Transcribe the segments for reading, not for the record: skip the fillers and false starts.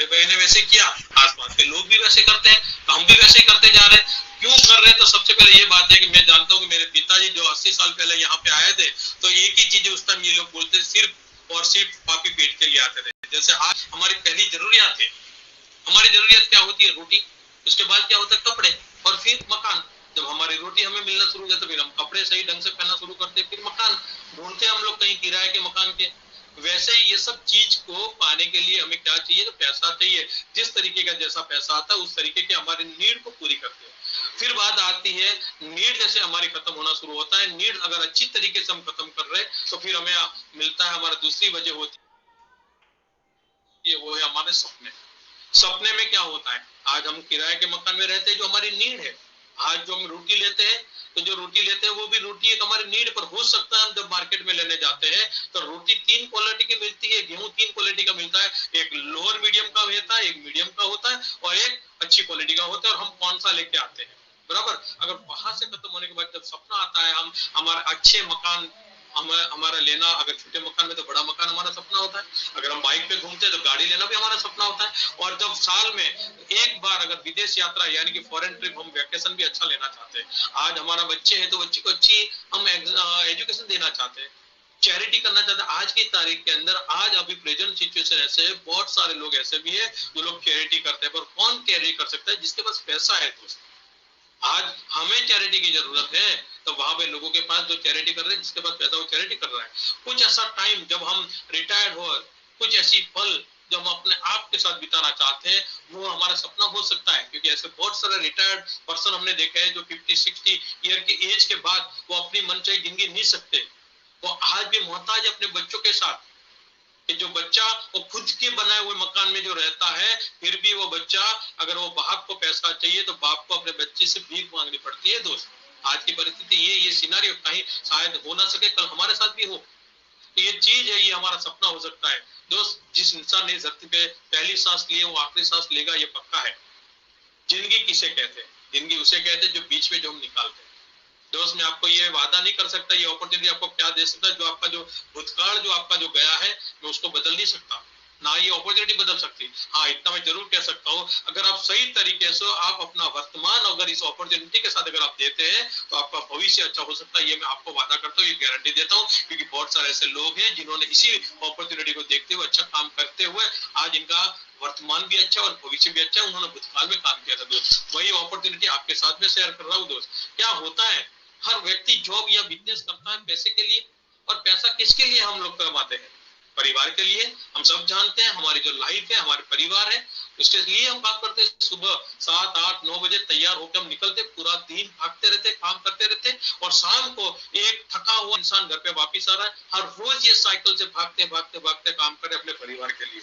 भाई ने वैसे किया, आसपास के लोग भी वैसे करते हैं, तो हम भी वैसे करते जा रहे हैं। क्यों कर रहे हैं? तो सबसे पहले ये बात है कि मैं जानता हूँ कि मेरे पिताजी जो 80 साल पहले यहाँ पे आए थे, तो एक ही चीज उस टाइम ये लोग बोलते, सिर्फ और सिर्फ पापी पेट के लिए आते थे। जैसे आज हमारी पहली जरूरियात है, हमारी जरूरियत क्या होती है? रोटी। उसके बाद क्या होता है? कपड़े, और फिर मकान। जब हमारी रोटी हमें मिलना शुरू हो जाए तो फिर हम कपड़े सही ढंग से पहनना शुरू करते हैं, फिर मकान ढूंढते हैं हम लोग कहीं किराए के मकान के। वैसे ही ये सब चीज को पाने के लिए हमें क्या चाहिए? तो पैसा चाहिए। जिस तरीके का जैसा पैसा आता है उस तरीके के हमारे नीड को पूरी करते हैं। फिर बात आती है, नीड जैसे हमारी खत्म होना शुरू होता है, नीड अगर अच्छी तरीके से हम खत्म कर रहे हैं तो फिर हमें मिलता है, हमारा दूसरी वजह होती है, वो है हमारे सपने। सपने में क्या होता है? आज हम किराए के मकान में रहते हैं, जो हमारी नीड है। आज जो हम रोटी लेते हैं, तो जो रोटी लेते हैं वो भी रोटी एक हमारी नीड पर हो सकता है। हम जब मार्केट में लेने जाते हैं तो रोटी 3 क्वालिटी की मिलती है, गेहूं 3 क्वालिटी का मिलता है, एक लोअर मीडियम का होता है, एक मीडियम का होता है और एक अच्छी क्वालिटी का होता है। और हम कौन सा लेके आते हैं? बराबर। अगर वहां से खत्म होने के बाद जब सपना आता है, हम हमारे अच्छे मकान हमारा लेना, अगर छोटे मकान में तो बड़ा मकान हमारा सपना होता है, अगर हम बाइक पे घूमते हैं तो गाड़ी लेना भी हमारा सपना होता है। और जब साल में एक बार अगर विदेश यात्रा यानी कि फॉरेन ट्रिप, हम वैकेशन भी अच्छा लेना चाहते हैं। आज हमारा बच्चे हैं तो बच्चे को अच्छी हम एजुकेशन देना चाहते हैं, चैरिटी करना चाहते हैं। आज की तारीख के अंदर, आज अभी प्रेजेंट सिचुएशन ऐसे है, बहुत सारे लोग ऐसे भी है जो लोग चैरिटी करते हैं, पर कौन चैरिटी कर सकता है? जिसके पास पैसा है। दोस्त, आज हमें चैरिटी की जरूरत है, तो वहां पे लोगों के पास जो चैरिटी कर रहे हैं, जिसके पास पैसा वो चैरिटी कर रहा है। कुछ ऐसा टाइम जब हम रिटायर्ड हो, कुछ ऐसी पल जो हम अपने आप के साथ बिताना चाहते हैं, वो हमारा सपना हो सकता है। क्योंकि ऐसे बहुत सारे रिटायर्ड पर्सन हमने देखे हैं जो 50-60 ईयर की एज के बाद वो अपनी मनचाही जिंदगी नहीं सकते, वो आज भी मोहताज अपने बच्चों के साथ। कि जो बच्चा वो खुद के बनाए हुए मकान में जो रहता है, फिर भी वो बच्चा, अगर वो बाप को पैसा चाहिए तो बाप को अपने बच्चे से भीख मांगनी पड़ती है। दोस्त, आज की परिस्थिति ये सिनारियो कहीं शायद हो ना सके, कल हमारे साथ भी हो। ये चीज है, ये हमारा सपना हो सकता है। दोस्त, जिस इंसान ने धरती पे पहली सांस ली है वो आखिरी सांस लेगा, ये पक्का है। जिंदगी किसे कहते हैं? जिंदगी उसे कहते हैं जो बीच में जो हम निकालते हैं। दोस्त, मैं आपको ये वादा नहीं कर सकता, ये अपॉर्चुनिटी आपको क्या दे सकता है। जो आपका जो भूतकाल जो आपका जो गया है, मैं उसको बदल नहीं सकता, ना ये अपॉर्चुनिटी बदल सकती। हाँ, इतना मैं जरूर कह सकता हूँ, अगर आप सही तरीके से आप अपना वर्तमान अगर इस अपॉर्चुनिटी के साथ अगर आप देते हैं तो आपका भविष्य अच्छा हो सकता है। ये मैं आपको वादा करता हूँ, ये गारंटी देता हूँ। क्योंकि बहुत सारे ऐसे लोग हैं जिन्होंने इसी अपॉर्चुनिटी को देखते हुए, अच्छा काम करते हुए, आज इनका वर्तमान भी अच्छा और भविष्य भी अच्छा है। उन्होंने भूतकाल में काम किया था। दोस्त, वही अपॉर्चुनिटी आपके साथ में शेयर कर रहा हूँ। दोस्त, क्या होता है, हर व्यक्ति जॉब या बिजनेस करता है पैसे के लिए। और पैसा किसके लिए हम लोग कमाते हैं? परिवार के लिए। हम सब जानते हैं, हमारी जो लाइफ है, हमारे परिवार है, उसके लिए हम काम करते हैं। सुबह 7-8-9 बजे तैयार होकर हम निकलते, पूरा दिन भागते रहते, काम करते रहते, और शाम को एक थका हुआ इंसान घर पे वापिस आ रहा है। हर रोज ये साइकिल से भागते भागते भागते काम करे अपने परिवार के लिए।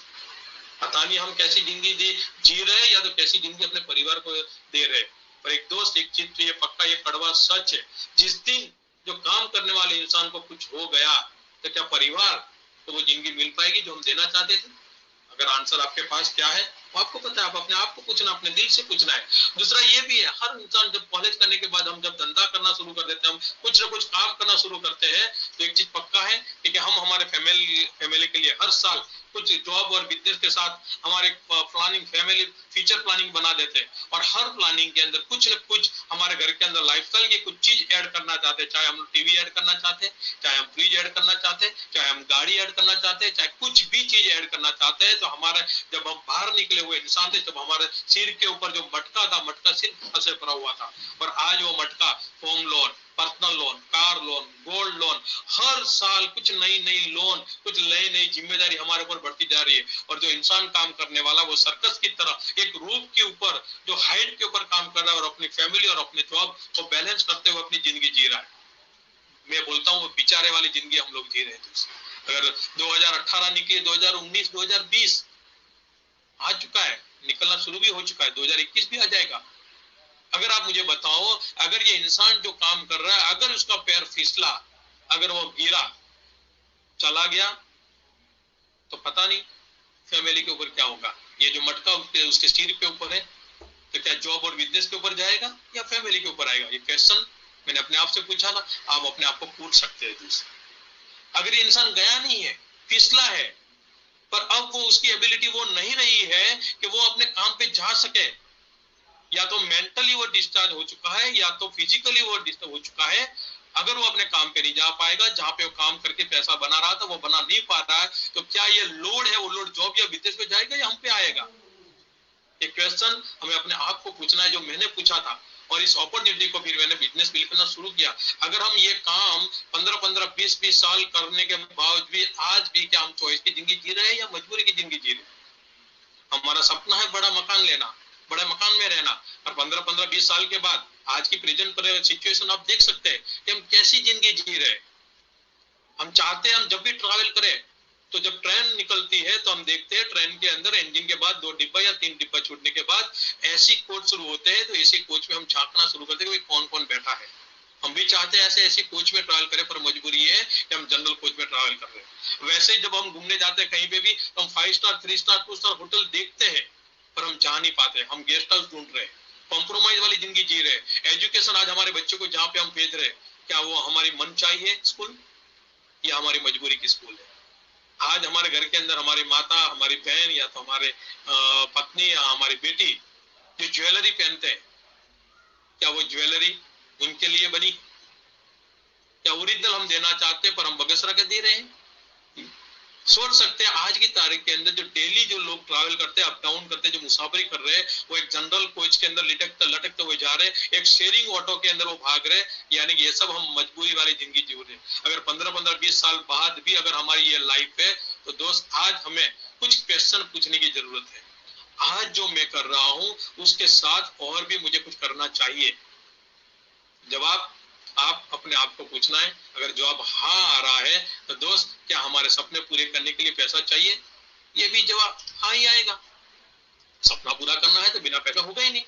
पता नहीं हम कैसी जिंदगी जी रहे हैं, या तो कैसी जिंदगी अपने परिवार को दे रहे हैं। पर एक दोस्त, एक चीज तो ये पक्का, ये कड़वा सच है, जिस दिन जो काम करने वाले इंसान को कुछ हो गया तो क्या परिवार तो वो जिंदगी मिल पाएगी जो हम देना चाहते थे? अगर आंसर आपके पास क्या है वो आपको पता है, आप अपने आप को पूछना, अपने दिल से पूछना है। दूसरा ये भी है, हर इंसान जब कॉलेज करने के बाद हम जब धंधा करना शुरू कर देते हैं, हम कुछ ना कुछ काम करना शुरू करते हैं, तो एक चीज पक्का है कि हम हमारे फैमिली के लिए हर साल कुछ जॉब और बिजनेस के साथ हमारे प्लानिंग, फैमिली फ्यूचर प्लानिंग बना देते हैं। और हर प्लानिंग के अंदर कुछ न कुछ हमारे घर के अंदर लाइफस्टाइल की कुछ चीज ऐड करना चाहते हैं। चाहे हम टीवी ऐड करना चाहते हैं, चाहे हम फ्रिज ऐड करना चाहते हैं, चाहे हम गाड़ी ऐड करना चाहते हैं, चाहे कुछ भी चीज ऐड करना चाहते हैं। तो हमारे जब हम बाहर निकले हुए इंसान थे, जब हमारे सिर के ऊपर जो मटका था, मटका सिर्फ से भरा हुआ था, और आज वो मटका home loan, personal loan, car loan, gold loan, हर साल कुछ नई नई लोन, कुछ नई नई जिम्मेदारी हमारे ऊपर बढ़ती जा रही है। और जो इंसान काम करने वाला वो सर्कस की तरह एक रूप के ऊपर, जो हाइट के ऊपर काम कर रहा है, और अपनी फैमिली और अपने जॉब को बैलेंस करते हुए अपनी जिंदगी जी रहा है। मैं बोलता हूँ वो बेचारे वाली जिंदगी हम लोग जी रहे थे। अगर 2018 निकले, 2019, 2020 आ चुका है, निकलना शुरू भी हो चुका है, 2021 भी आ जाएगा। अगर आप मुझे बताओ, अगर ये इंसान जो काम कर रहा है, अगर उसका पैर फिसला, अगर वो गिरा, चला गया, तो पता नहीं फैमिली के ऊपर क्या होगा। ये जो मटका उसके सिर के ऊपर है, तो क्या जॉब और बिजनेस के ऊपर जाएगा या फैमिली के ऊपर आएगा? ये क्वेश्चन मैंने अपने आप से पूछा था, आप अपने आप को पूछ सकते हैं। अगर ये इंसान गया नहीं है, फिसला है, पर अब वो उसकी एबिलिटी वो नहीं रही है कि वो अपने काम पे जा सके, या तो मेंटली वो डिस्चार्ज हो चुका है या तो फिजिकली वो डिस्टर्ब हो चुका है। अगर वो अपने काम पे नहीं जा पाएगा, जहां पे वो काम करके पैसा बना रहा था वो बना नहीं पा रहा है, तो क्या ये लोड है, वो लोड जॉब या बिजनेस पे जाएगा या हम पे आएगा? ये क्वेश्चन हमें अपने आप को पूछना है, जो मैंने पूछा था। और इस अपॉर्चुनिटी को फिर मैंने बिजनेस बिल्ड करना शुरू किया। अगर हम ये काम 15-15, 20-20 साल करने के बावजूद भी आज भी क्या हम चॉइस की जिंदगी जी रहे हैं या मजबूरी की जिंदगी जी रहे हैं? हमारा सपना है बड़ा मकान लेना, बड़े मकान में रहना, और 15-15, 20 साल के बाद आज की प्रेजेंट सिचुएशन आप देख सकते हैं कि हम कैसी जिंदगी जी रहे हैं। हम चाहते हैं हम जब भी ट्रैवल करें तो जब ट्रेन निकलती है तो हम देखते हैं ट्रेन के अंदर इंजन के बाद 2 डिब्बा या 3 डिब्बा छूटने के बाद एसी कोच शुरू होते हैं, तो एसी कोच में हम झांकना शुरू करते हैं कि कौन कौन बैठा है। हम भी चाहते हैं ऐसे ऐसी कोच में ट्रैवल करें, पर मजबूरी है कि हम जनरल कोच में ट्रैवल कर रहे हैं। वैसे जब हम घूमने जाते हैं कहीं पे भी तो हम 5 स्टार, 3 स्टार, 2 स्टार होटल देखते हैं, पर हम जा नहीं पाते, हम गेस्ट हाउस ढूंढ रहे हैं, कॉम्प्रोमाइज वाली जिंदगी जी रहे हैं। एजुकेशन आज हमारे बच्चों को जहाँ पे हम भेज रहे हैं, क्या वो हमारी मन चाहिए स्कूल या हमारी मजबूरी की स्कूल है? आज हमारे घर के अंदर हमारी माता, हमारी बहन या तो हमारे पत्नी या हमारी बेटी जो ज्वेलरी पहनते हैं, क्या वो ज्वेलरी उनके लिए बनी? क्या ओरिजिनल हम देना चाहते हैं पर हम बगसरा के दे रहे हैं? सोच सकते हैं आज की तारीख के अंदर जो डेली जो लोग ट्रैवल करते हैं, अप डाउन करते हैं, जो मुसाफरी कर रहे हैं, वो एक जनरल कोच के अंदर लटकते लटकते हुए जा रहे हैं, एक शेयरिंग ऑटो के अंदर वो भाग रहे हैं, यानी कि ये सब हम मजबूरी वाली जिंदगी जी रहे हैं। अगर 15-15, 20 साल बाद भी अगर हमारी ये लाइफ है, तो दोस्त आज हमें कुछ क्वेश्चन पूछने की जरूरत है। आज जो मैं कर रहा हूं उसके साथ और भी मुझे कुछ करना चाहिए। जवाब आप अपने आप को पूछना है। अगर जवाब हाँ आ रहा है तो दोस्त क्या हमारे सपने पूरे करने के लिए पैसा चाहिए? ये भी जवाब हाँ ही आएगा। सपना पूरा करना है तो बिना पैसा होगा ही नहीं।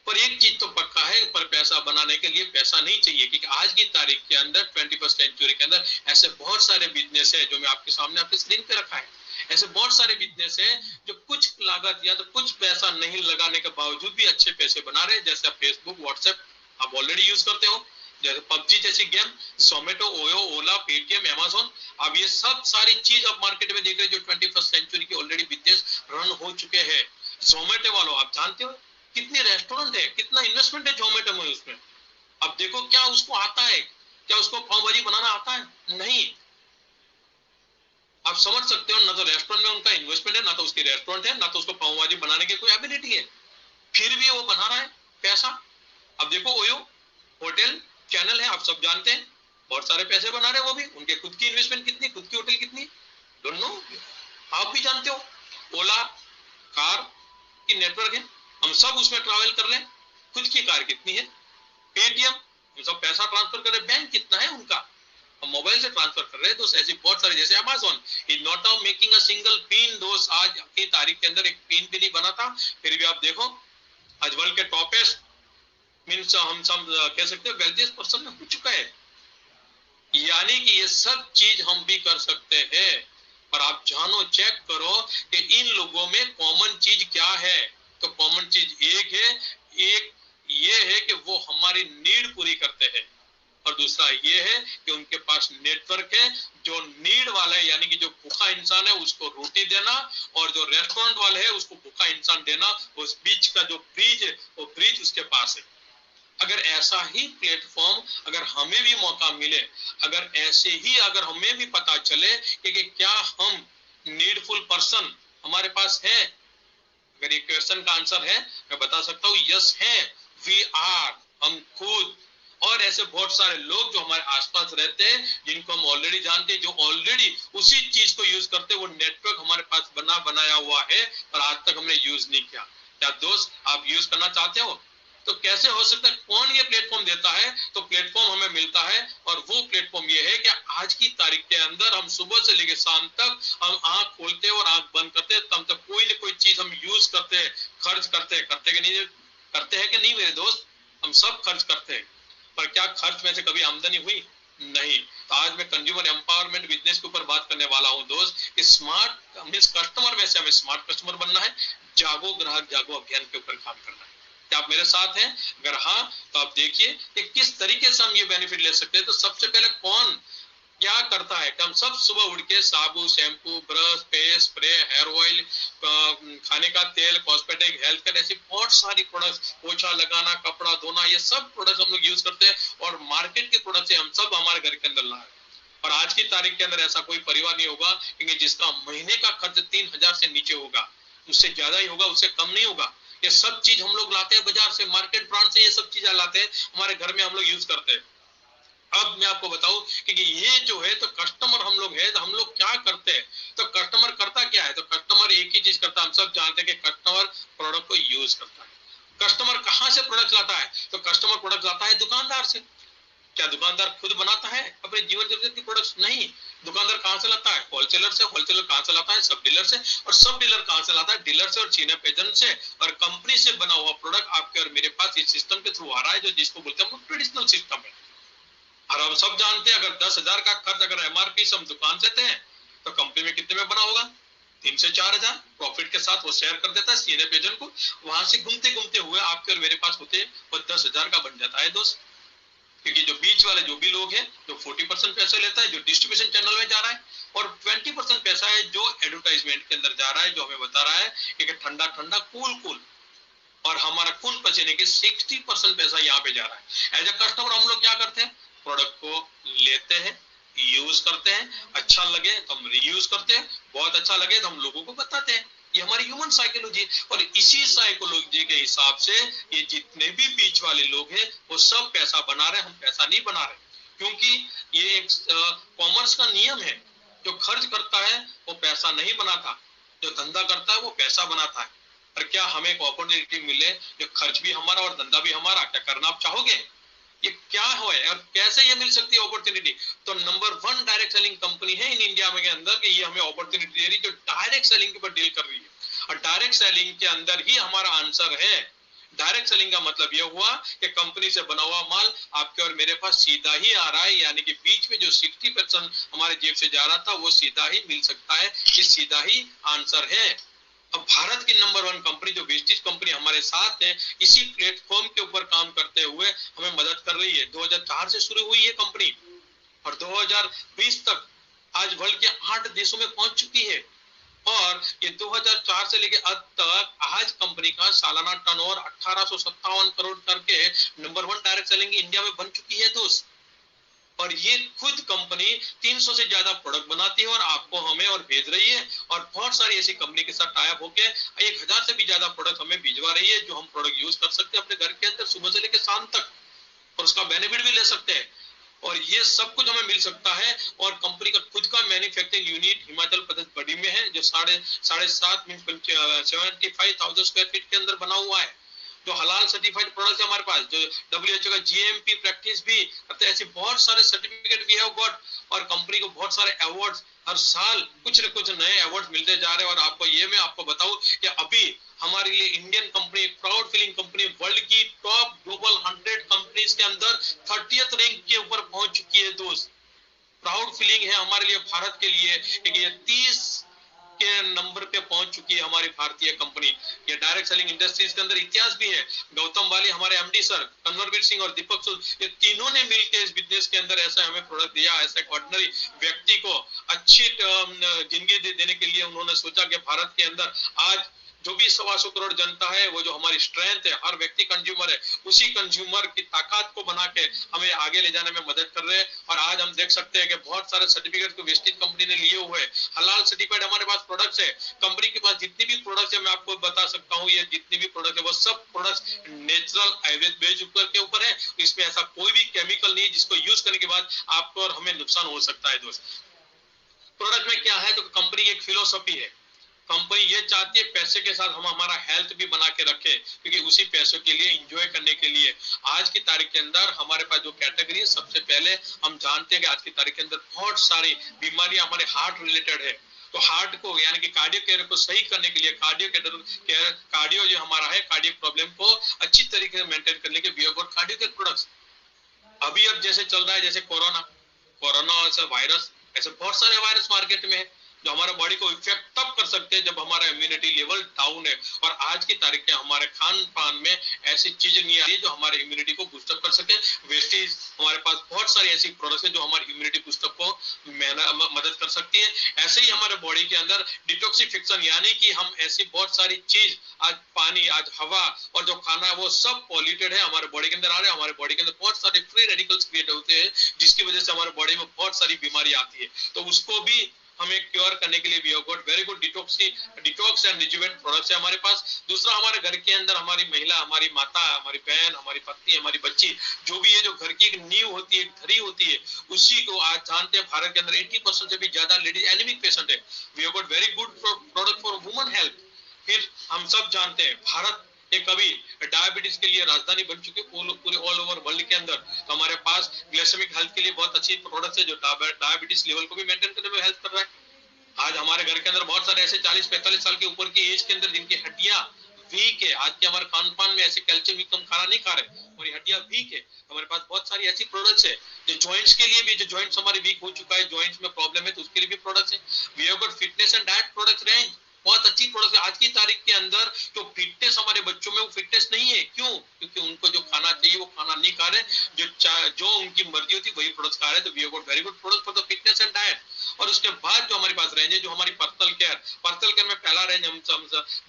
पर एक चीज तो पक्का है, पर पैसा बनाने के लिए पैसा नहीं चाहिए, क्योंकि आज की तारीख के अंदर 21st सेंचुरी के अंदर ऐसे बहुत सारे बिजनेस है जो मैं आपके सामने आपके स्क्रीन पे रखा है। ऐसे बहुत सारे बिजनेस है जो कुछ लागत या तो कुछ पैसा नहीं लगाने के बावजूद भी अच्छे पैसे बना रहे हैं। जैसे आप फेसबुक, व्हाट्सएप आप ऑलरेडी यूज करते हो, जैसे पबजी जैसी गेम, जोमेटो, ओयो, ओला, पेटीएम, अमेज़न, अब ये सब सारी चीज आप मार्केट में देख रहे हैं जो 21st सेंचुरी की ऑलरेडी बिजनेस रन हो चुके हैं। जोमेटो वालों आप जानते हो कितने रेस्टोरेंट है, कितना इन्वेस्टमेंट है जोमेटो में उसमें। अब देखो क्या उसको आता है, क्या उसको पाव भाजी बनाना आता है? नहीं। आप समझ सकते हो ना, तो रेस्टोरेंट में उनका इन्वेस्टमेंट है, ना तो उसकी रेस्टोरेंट है, ना तो उसको पाव भाजी बनाने की कोई एबिलिटी है, फिर भी वो बना रहा है पैसा। अब देखो ओयो होटल चैनल है, आप सब जानते हैं, बहुत सारे पैसे बना रहे हैं वो भी। उनके खुद की इन्वेस्टमेंट कितनी, खुद की होटल कितनी, दोनों आप भी जानते हो। ओला कार की नेटवर्क है, हम सब उसमें ट्रैवल कर लें, खुद की कार कितनी है। पेटीएम हम सब पैसा ट्रांसफर कर रहे, बैंक कितना है उनका, हम मोबाइल से ट्रांसफर कर रहे हैं। दोस्त ऐसी बहुत सारे, जैसे Amazon is not out making a single pin. दोस्त आज की तारीख के अंदर एक पिन भी नहीं बना था, फिर भी आप देखो आज वर्ल्ड के टॉपेस्ट मीन्स हम सब कह सकते हैं वेल्थिएस्ट पर्सन में हो चुका है। यानी कि ये सब चीज हम भी कर सकते हैं। पर आप जानो, चेक करो कि इन लोगों में कॉमन चीज क्या है। तो कॉमन चीज एक है, एक ये है कि वो हमारी नीड पूरी करते हैं, और दूसरा ये है कि उनके पास नेटवर्क है। जो नीड वाला है यानी कि जो भूखा इंसान है उसको रोटी देना, और जो रेस्टोरेंट वाले है उसको भूखा इंसान देना, उस बीच का जो ब्रिज है वो ब्रिज उसके पास है। अगर ऐसा ही प्लेटफॉर्म अगर हमें भी मौका मिले, अगर ऐसे ही अगर हमें भी पता चले कि क्या हम नीडफुल पर्सन हमारे पास है, अगर ये क्वेश्चन का आंसर है मैं बता सकता हूँ यस है, वी आर, हम खुद। और ऐसे बहुत सारे लोग जो हमारे आसपास रहते हैं जिनको हम ऑलरेडी जानते हैं, जो ऑलरेडी उसी चीज को यूज करते हैं। वो नेटवर्क हमारे पास बनाया हुआ है, पर आज तक हमने यूज नहीं किया। क्या दोस्त आप यूज करना चाहते हो? तो कैसे हो सकता है, कौन ये प्लेटफॉर्म देता है? तो प्लेटफॉर्म हमें मिलता है, और वो प्लेटफॉर्म ये है कि आज की तारीख के अंदर हम सुबह से लेकर शाम तक हम आंख खोलते हैं और आंख बंद करते हैं, तब तक कोई ना कोई चीज हम यूज करते हैं, खर्च करते हैं। करते हैं कि नहीं मेरे दोस्त? हम सब खर्च करते हैं, पर क्या खर्च में से कभी आमदनी हुई? नहीं। तो आज मैं कंज्यूमर एम्पावरमेंट बिजनेस के ऊपर बात करने वाला हूं दोस्त, कि स्मार्ट मींस कस्टमर में से हमें स्मार्ट कस्टमर बनना है, जागो ग्राहक जागो अभियान के ऊपर काम करना है। क्या आप मेरे साथ हैं? अगर हाँ तो आप देखिए कि किस तरीके से हम ये बेनिफिट ले सकते हैं। तो सबसे पहले कौन क्या करता है कि हम सब सुबह उठ के साबुन, shampoo, brush, paste, spray, hair oil, खाने का तेल, कॉस्मेटिक, हेल्थ केयर, ऐसी बहुत सारी प्रोडक्ट्स, पोछा लगाना, कपड़ा धोना, ये सब प्रोडक्ट्स हम लोग यूज करते हैं और मार्केट के प्रोडक्ट से हम सब हमारे घर के अंदर ला रहे हैं। और आज की तारीख के अंदर ऐसा कोई परिवार नहीं होगा क्योंकि जिसका महीने का खर्च 3,000 से नीचे होगा, उससे ज्यादा ही होगा, उससे कम नहीं होगा। ये सब चीज हम लोग लाते हैं बाजार से, मार्केट ब्रांड से ये सब चीजें लाते हैं, हमारे घर में हम लोग यूज करते हैं। अब मैं आपको बताऊं कि ये जो है तो कस्टमर हम लोग है, तो हम लोग क्या करते हैं, तो कस्टमर करता क्या है, तो कस्टमर एक ही चीज करता है, हम सब जानते हैं कि कस्टमर प्रोडक्ट को यूज करता है। कस्टमर कहां से प्रोडक्ट लाता है, तो कस्टमर प्रोडक्ट लाता है दुकानदार से। क्या दुकानदार खुद बनाता है अपने जीवन जरूरत की प्रोडक्ट्स? नहीं। दुकानदार कहां से लाता है? होलसेलर से। होलसेलर कहां से लाता है? सब डीलर से। और सब डीलर कहां से लाता है? डीलर से और चीनअप एजेंट से। और कंपनी से बना हुआ प्रोडक्ट आपके और मेरे पास इस सिस्टम के थ्रू आ रहा है, जो जिसको बोलते हैं ट्रेडिशनल सिस्टम है। और हम सब जानते हैं अगर 10,000 का खर्च अगर एमआरपी से हम दुकान से थे तो कंपनी में कितने में बना होगा? 3 से 4,000 प्रॉफिट के साथ वो शेयर कर देता है सीनियर एजेंट को। वहां से घूमते घूमते हुए आपके और मेरे पास होते हैं वो 10,000 का बन जाता है दोस्त। क्योंकि जो बीच वाले जो भी लोग हैं जो 40% पैसा लेता है जो डिस्ट्रीब्यूशन चैनल में जा रहा है, और 20% पैसा है जो एडवर्टाइजमेंट के अंदर जा रहा है, जो हमें बता रहा है कि ठंडा ठंडा कूल कूल, और हमारा खून पसीने के 60% पैसा यहाँ पे जा रहा है। एज ए कस्टमर हम लोग क्या करते हैं? प्रोडक्ट को लेते हैं, यूज करते हैं, अच्छा लगे तो हम रीयूज करते हैं, बहुत अच्छा लगे तो हम लोगों को बताते हैं। ये हमारी ह्यूमन साइकोलॉजी। और इसी साइकोलॉजी के हिसाब से ये जितने भी बीच वाले लोग हैं वो सब पैसा बना रहे हैं, हम पैसा नहीं बना रहे। क्योंकि ये एक कॉमर्स का नियम है, जो खर्च करता है वो पैसा नहीं बनाता, जो धंधा करता है वो पैसा बनाता है। और क्या हमें एक अपॉर्चुनिटी मिले जो खर्च भी हमारा और धंधा भी हमारा, क्या करना आप चाहोगे? ये क्या है और कैसे ये मिल सकती है अपॉर्चुनिटी? तो नंबर 1 डायरेक्ट सेलिंग कंपनी है इन इंडिया में के अंदर कि ये हमें अपॉर्चुनिटी दे रही है जो डायरेक्ट सेलिंग के ऊपर डील कर रही है। और डायरेक्ट सेलिंग के अंदर ही हमारा आंसर है। डायरेक्ट सेलिंग का मतलब यह हुआ कि कंपनी से बना हुआ माल आपके और मेरे पास सीधा ही आ रहा है, यानी कि बीच में जो 60% हमारे जेब से जा रहा था वो सीधा ही मिल सकता है। ये सीधा ही आंसर है। अब भारत की नंबर 1 कंपनी जो वेस्टिज कंपनी हमारे साथ है, इसी प्लेटफॉर्म के ऊपर काम करते हुए हमें मदद कर रही है। 2004 से शुरू हुई है कंपनी और 2020 तक आज वर्ल्ड के 8 देशों में पहुंच चुकी है। और ये 2004 से लेकर अब तक आज कंपनी का सालाना टर्नओवर 1857 करोड़ करके नंबर 1 डायरेक्ट सेलिंग इंडिया में बन चुकी है दोस्त। और ये खुद कंपनी 300 से ज्यादा प्रोडक्ट बनाती है और आपको हमें और भेज रही है। और बहुत सारी ऐसी कंपनी के साथ टाई अप होके 1,000 से भी ज्यादा प्रोडक्ट हमें भिजवा रही है, जो हम प्रोडक्ट यूज कर सकते हैं अपने घर के अंदर सुबह से लेकर शाम तक, और उसका बेनिफिट भी ले सकते हैं। और ये सब कुछ हमें मिल सकता है। और कंपनी का खुद का मैन्युफैक्चरिंग यूनिट हिमाचल प्रदेश बड़ी में है, जो 7.5 मीन 75,000 स्क्वायर फीट के अंदर बना हुआ है, जो हलाल सर्टिफाइड प्रोडक्ट है हमारे पास, जो WHO का GMP प्रैक्टिस भी करते हैं। ऐसे बहुत सारे सर्टिफिकेट वी हैव गॉट। और कंपनी को बहुत सारे अवार्ड्स हर साल कुछ न कुछ नए अवार्ड मिलते जा रहे हैं। और आपको ये मैं आपको बताऊं कि अभी हमारे लिए Indian company, proud feeling company, world की टॉप ग्लोबल 100 कंपनीज के अंदर 30th रैंक के ऊपर पहुंच चुकी है दोस्त। प्राउड फीलिंग है हमारे लिए, भारत के लिए, कि 30 के नंबर पे पहुंच चुकी है हमारी भारतीय कंपनी। ये डायरेक्ट सेलिंग इंडस्ट्रीज के अंदर इतिहास भी है। गौतम वाली हमारे MD सर, कन्वरवीर सिंह और दीपक सूद, ये तीनों ने मिलकर इस बिजनेस के अंदर ऐसा हमें प्रोडक्ट दिया। ऐसा एक ऑर्डिनरी व्यक्ति को अच्छी जिंदगी देने के लिए उन्होंने सोचा कि भारत के अंदर आज जो भी 125 करोड़ जनता है, वो जो हमारी स्ट्रेंथ है, हर व्यक्ति कंज्यूमर है, उसी कंज्यूमर की ताकत को बना के हमें आगे ले जाने में मदद कर रहे हैं। और आज हम देख सकते हैं कि बहुत सारे सर्टिफिकेट को वेस्टिज कंपनी ने लिए हुए हैं। हलाल सर्टिफाइड हमारे पास प्रोडक्ट्स है। कंपनी के पास जितनी भी प्रोडक्ट्स है मैं आपको बता सकता हूँ, ये जितनी भी प्रोडक्ट है वो सब प्रोडक्ट्स नेचुरल आयुर्वेद बेस्ड के ऊपर है। इसमें ऐसा कोई भी केमिकल नहीं है जिसको यूज करने के बाद आपको और हमें नुकसान हो सकता है दोस्त। प्रोडक्ट में क्या है, तो कंपनी की एक फिलोसफी है। कंपनी ये चाहती है पैसे के साथ हम हमारा हेल्थ भी बना के रखें, क्योंकि उसी पैसों के लिए एंजॉय करने के लिए आज की तारीख के अंदर हमारे पास जो कैटेगरी है, सबसे पहले हम जानते हैं कि आज की तारीख के अंदर बहुत सारी बीमारियां हमारे हार्ट रिलेटेड है। तो हार्ट को यानी कि कार्डियो केयर को सही करने के लिए, कार्डियो जो हमारा है, कार्डियो प्रॉब्लम को अच्छी तरीके से मेंटेन करने के we have got cardio care products. अब जैसे चल रहा है, जैसे कोरोना वायरस, ऐसे बहुत सारे वायरस मार्केट में है। जो हमारे बॉडी को इफेक्ट तब कर सकते हैं जब हमारा इम्यूनिटी लेवल डाउन है। और आज की तारीख में हमारे खान पान में ऐसी चीजें नहीं आ रही जो हमारे इम्यूनिटी को बूस्टअप कर सके। वेस्टेज हमारे पास बहुत सारी ऐसी प्रोडक्ट्स है जो हमारी इम्यूनिटी बूस्टअप को मदद कर सकती है। ऐसे ही हमारे बॉडी के अंदर डिटॉक्सिफिकेशन, यानी कि हम ऐसी बहुत सारी चीज, आज पानी, आज हवा और जो खाना है वो सब पॉल्यूटेड है, हमारे बॉडी के अंदर आ रहे हैं। हमारे बॉडी के अंदर बहुत सारे फ्री रेडिकल्स क्रिएट होते हैं जिसकी वजह से हमारे बॉडी में बहुत सारी बीमारी आती है। तो उसको भी हमें क्योर करने के लिए we have got very good detox and rejuvenant products है हमारे पास। दूसरा, हमारे घर के अंदर हमारी महिला, हमारी माता, हमारी बहन, हमारी पत्नी, हमारी बच्ची, जो भी है, जो घर की एक नींव होती है, धरी होती है, उसी को आज जानते हैं भारत के अंदर 80% से भी ज्यादा लेडीज एनीमिक पेशेंट है। We have got very good product for woman health. फिर हम सब जानते हैं भारत एक अभी डायबिटीज के लिए राजधानी बन चुके पूरे ऑल ओवर वर्ल्ड के अंदर। तो हमारे पास ग्लाइसेमिक हेल्थ के लिए बहुत अच्छी प्रोडक्ट्स है जो डायबिटीज लेवल को भी मेंटेन करने में हेल्प कर रहा है। आज हमारे घर के अंदर बहुत सारे ऐसे 40-45 साल के ऊपर की एज के अंदर जिनकी हड्डियां वीक है, आज के हमारे खान पान में ऐसे कैल्शियम भी कम खाना नहीं खा रहे और ये हड्डियां वीक है, हमारे पास बहुत सारी ऐसी प्रोडक्ट्स है। जो जॉइंट्स के लिए भी, जो जॉइंट्स हमारे वीक हो चुका है, जॉइंट्स में प्रॉब्लम है, तो उसके लिए भी प्रोडक्ट्स है। We have got fitness and diet products range, बहुत अच्छी प्रोडक्ट है। आज की तारीख के अंदर जो फिटनेस हमारे बच्चों में, वो फिटनेस नहीं है। क्यों? क्योंकि उनको जो खाना चाहिए वो खाना नहीं खा रहे, जो उनकी मर्जी होती वही प्रोडक्ट्स खा रहे हैं। तो we have got very good product for the fitness and diet. और उसके बाद जो हमारे पास रेंज है, जो हमारी पर्सनल केयर में पहला रेंज हम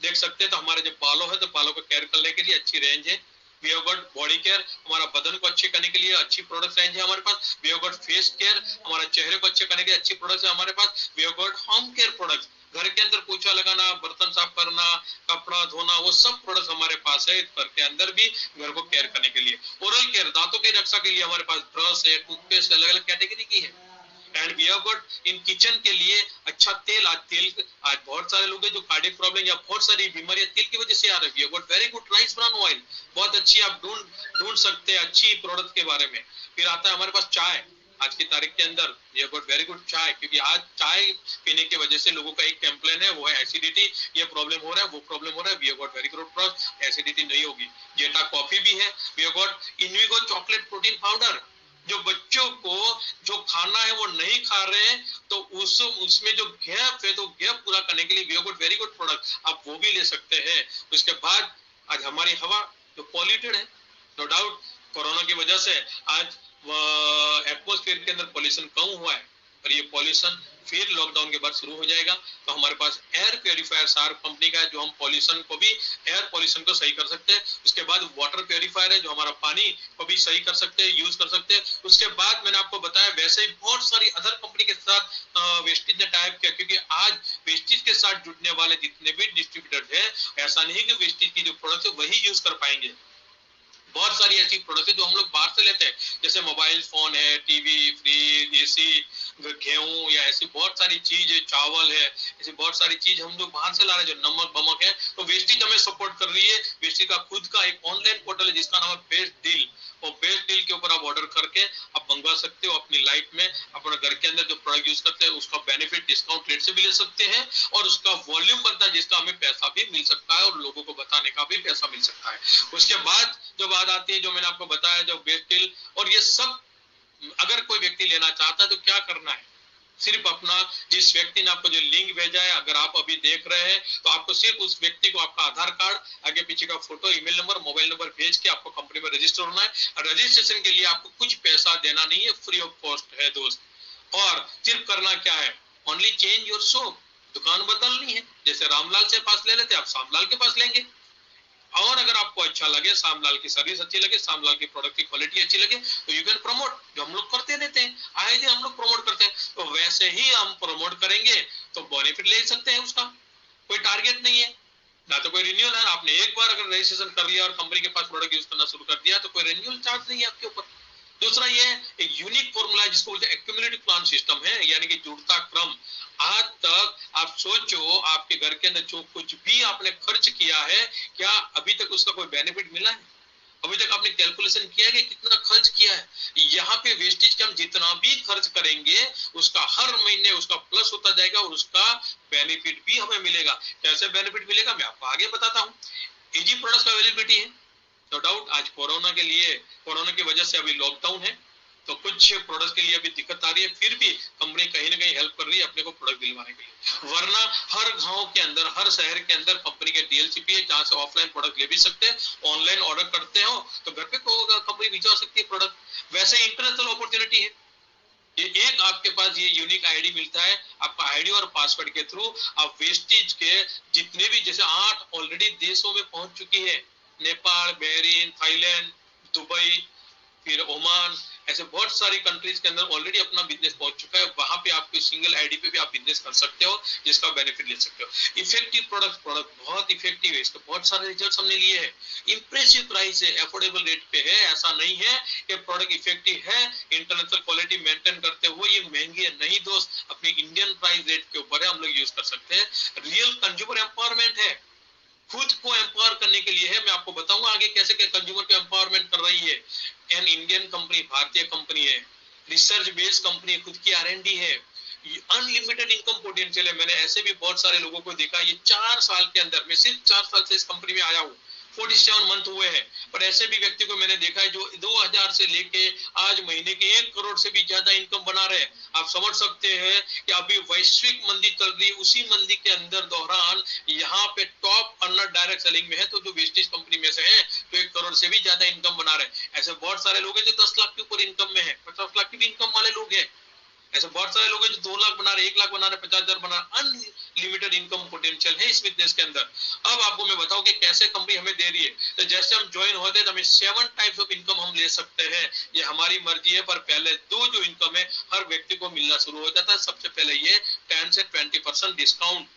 देख सकते हैं, तो हमारे जो बालों है, तो बालों को केयर करने के लिए अच्छी रेंज है। We have got body care, हमारा बदन को अच्छे करने के लिए अच्छी प्रोडक्ट रेंज है हमारे पास। We have got face care, हमारा चेहरे को अच्छे करने के लिए अच्छी प्रोडक्ट्स है हमारे पास। We have got home care products, घर के अंदर पोछा लगाना, बर्तन साफ करना, कपड़ा धोना, वो सब प्रोडक्ट्स हमारे पास है। घर के अंदर भी घर को केयर करने के लिए। ओरल केयर, दांतों की रक्षा के लिए हमारे पास ब्रश है, टूथपेस्ट, अलग अलग कैटेगरी की है। And we have got in kitchen के लिए अच्छा तेल। आज बहुत सारे लोग हैं जो कार्डियक प्रॉब्लम या बहुत सारी बीमारियां तेल की वजह से आ रही है। We have got very good rice brown oil, बहुत अच्छी, आप ढूंढ सकते हैं अच्छी प्रोडक्ट के बारे में। फिर आता है हमारे पास चाय। आज की तारीख के अंदर ये गॉट वेरी गुड चाय, क्योंकि आज चाय पीने की वजह से लोगों का एक कंप्लेन है, वो है एसिडिटी। ये प्रॉब्लम हो रहा है, वो प्रॉब्लम हो रहा है। We have got very good product, acidity नहीं होगी। जेटा कॉफी भी है। We have got Invigo chocolate protein powder, जो बच्चों को जो खाना है वो नहीं खा रहे हैं, तो उसमें जो गैप है, तो गैप पूरा करने के लिए we have got very good product, आप वो भी ले सकते हैं। उसके बाद आज हमारी हवा जो पॉल्यूटेड है, नो डाउट कोरोना की वजह से आज एटमॉस्फेयर के अंदर पॉल्यूशन कम हुआ है, और ये पॉल्यूशन फिर लॉकडाउन के बाद शुरू हो जाएगा। तो हमारे पास एयर प्योरीफायर शार्प कंपनी का है, जो हम पॉल्यूशन को भी, एयर पॉल्यूशन को सही कर सकते हैं। उसके बाद वाटर प्योरीफायर है, जो हमारा पानी को भी सही कर सकते हैं, यूज कर सकते हैं। उसके बाद मैंने आपको बताया, वैसे ही बहुत सारी अदर कंपनी के साथ वेस्टेज ने टाइप किया, क्योंकि आज वेस्टेज के साथ जुड़ने वाले जितने भी डिस्ट्रीब्यूटर है, ऐसा नहीं कि वेस्टेज की जो प्रोडक्ट है वही यूज कर पाएंगे। बहुत सारी ऐसी प्रोडक्ट है जो हम लोग बाहर से लेते हैं, जैसे मोबाइल फोन है, टीवी, फ्रिज, एसी, गेहूं, या ऐसी बहुत सारी चीज है, चावल है, ऐसी बहुत सारी चीज हम लोग बाहर से ला रहे हैं, जो नमक बमक है। तो वेस्टेज हमें सपोर्ट कर रही है। वेस्टेज का खुद का एक ऑनलाइन पोर्टल है जिसका नाम है बेस्ट डील। और बेस्ट डील के ऊपर आप ऑर्डर करके आप मंगवा सकते हो। अपनी लाइफ में अपने घर के अंदर जो प्रोडक्ट यूज करते हैं उसका बेनिफिट डिस्काउंट रेट से भी ले सकते हैं, और उसका वॉल्यूम बनता है जिसका हमें पैसा भी मिल सकता है, और लोगों को बताने का भी पैसा मिल सकता है। उसके बाद जो बात आती है, जो मैंने आपको बताया, जो बेस्ट डील, और ये सब अगर कोई व्यक्ति लेना चाहता है तो क्या करना है, सिर्फ अपना, जिस व्यक्ति ने आपको जो लिंक भेजा है, अगर आप अभी देख रहे हैं, तो आपको सिर्फ उस व्यक्ति को आपका आधार कार्ड, आगे पीछे का photo, email number, mobile number भेज के आपको कंपनी में रजिस्टर होना है। रजिस्ट्रेशन के लिए आपको कुछ पैसा देना नहीं है, फ्री ऑफ कॉस्ट है दोस्त। और सिर्फ करना क्या है, ओनली चेंज योर शॉप, दुकान बदलनी है। जैसे रामलाल से पास ले लेते, आप श्यामलाल के पास लेंगे। और अगर आपको अच्छा लगे, श्यामलाल की सर्विस अच्छी लगे, श्यामलाल की प्रोडक्ट की क्वालिटी अच्छी लगे, तो यू कैन प्रमोट, जो हम लोग करते रहते हैं, आए दिन हम लोग प्रमोट करते हैं। तो वैसे ही हम प्रमोट करेंगे तो बेनिफिट ले सकते हैं। उसका कोई टारगेट नहीं है ना, तो कोई रिन्यूअल है। आपने एक बार अगर रजिस्ट्रेशन कर लिया और कंपनी के पास प्रोडक्ट यूज करना शुरू कर दिया, तो कोई रिन्यूअल चार्ज नहीं है आपके ऊपर। दूसरा, ये एक यूनिक फॉर्मूला जिसको बोलते हैं एक्यूमुलेटिव प्लान सिस्टम है, यानी कि जुड़ता क्रम। आज तक आप सोचो, आपके घर के अंदर जो कुछ भी आपने खर्च किया है, क्या अभी तक उसका कोई बेनिफिट मिला है? अभी तक आपने कैलकुलेशन किया है कि कितना खर्च किया है? यहाँ पे वेस्टेज के हम जितना भी खर्च करेंगे, उसका हर महीने उसका प्लस होता जाएगा, और उसका बेनिफिट भी हमें मिलेगा। कैसे बेनिफिट मिलेगा मैं आपको आगे बताता हूँ। इजी प्रोडक्ट्स का अवेलेबिलिटी है, नो डाउट। आज कोरोना की वजह से अभी लॉकडाउन है, तो कुछ प्रोडक्ट के लिए अभी दिक्कत आ रही है, फिर भी कंपनी कहीं ना कहीं हेल्प कर रही है अपने को प्रोडक्ट दिलवाने के लिए। वरना हर गांव के अंदर, हर शहर के अंदर कंपनी के डीएलसीपी है, जहां से ऑफलाइन प्रोडक्ट ले भी सकते हैं, ऑनलाइन ऑर्डर करते हो तो घर पे कंपनी भिजवा सकती है प्रोडक्ट। वैसे इंटरनेशनल अपॉर्चुनिटी है ये। एक आपके पास ये यूनिक आईडी मिलता है, आपका आईडी और पासवर्ड के थ्रू आप वेस्टेज के जितने भी, जैसे 8 ऑलरेडी देशों में पहुंच चुकी है, नेपाल, बहरीन, थाईलैंड, दुबई, फिर ओमान, ऐसे बहुत सारी कंट्रीज के अंदर ऑलरेडी अपना बिजनेस पहुंच चुका है। वहां पे आपको सिंगल आईडी पे भी आप बिजनेस कर सकते हो, जिसका बेनिफिट ले सकते हो। इफेक्टिव प्रोडक्ट बहुत इफेक्टिव है, इसके बहुत सारे रिजल्ट्स हमने लिए हैं। इंप्रेसिव प्राइस है, अफोर्डेबल रेट पे है। ऐसा नहीं है कि प्रोडक्ट इफेक्टिव है, इंटरनेशनल क्वालिटी मेंटेन करते हुए ये महंगी है, नहीं दोस्त, अपनी इंडियन प्राइस रेट के ऊपर है, हम लोग यूज कर सकते हैं। रियल कंज्यूमर एम्पावरमेंट है, खुद को एम्पावर करने के लिए है। मैं आपको बताऊंगा आगे कैसे क्या कंज्यूमर को एम्पावरमेंट कर रही है। एन इंडियन कंपनी, भारतीय कंपनी है, रिसर्च बेस्ड कंपनी है, खुद की R&D है, अनलिमिटेड इनकम पोटेंशियल है। मैंने ऐसे भी बहुत सारे लोगों को देखा, ये 4 साल के अंदर, मैं सिर्फ 4 साल से इस कंपनी में आया हूँ, 47 मंथ हुए हैं, पर ऐसे भी व्यक्ति को मैंने देखा है जो 2000 से लेके आज महीने के 1 करोड़ से भी ज्यादा इनकम बना रहे हैं। आप समझ सकते हैं कि अभी वैश्विक मंदी चल रही, उसी मंदी के अंदर दौरान यहाँ पे टॉप अर्नर डायरेक्ट सेलिंग में है, तो जो वेस्टेज कंपनी में से है तो 1 करोड़ से भी ज्यादा इनकम बना रहे। ऐसे बहुत सारे लोग हैं जो 10 लाख के ऊपर इनकम में है, 50 लाख की भी इनकम वाले लोग हैं। ऐसे बहुत सारे लोग हैं जो 2 लाख बना रहे, 1 लाख बना रहे, 50,000 बना रहे। अनलिमिटेड इनकम पोटेंशियल है इस बिजनेस के अंदर। अब आपको मैं बताऊं कि कैसे कंपनी हमें दे रही है। तो जैसे हम ज्वाइन होते हैं तो हमें 7 टाइप्स ऑफ इनकम हम ले सकते हैं, ये हमारी मर्जी है। पर पहले 2 जो इनकम है हर व्यक्ति को मिलना शुरू हो जाता है। सबसे पहले ये 10 से 20% डिस्काउंट।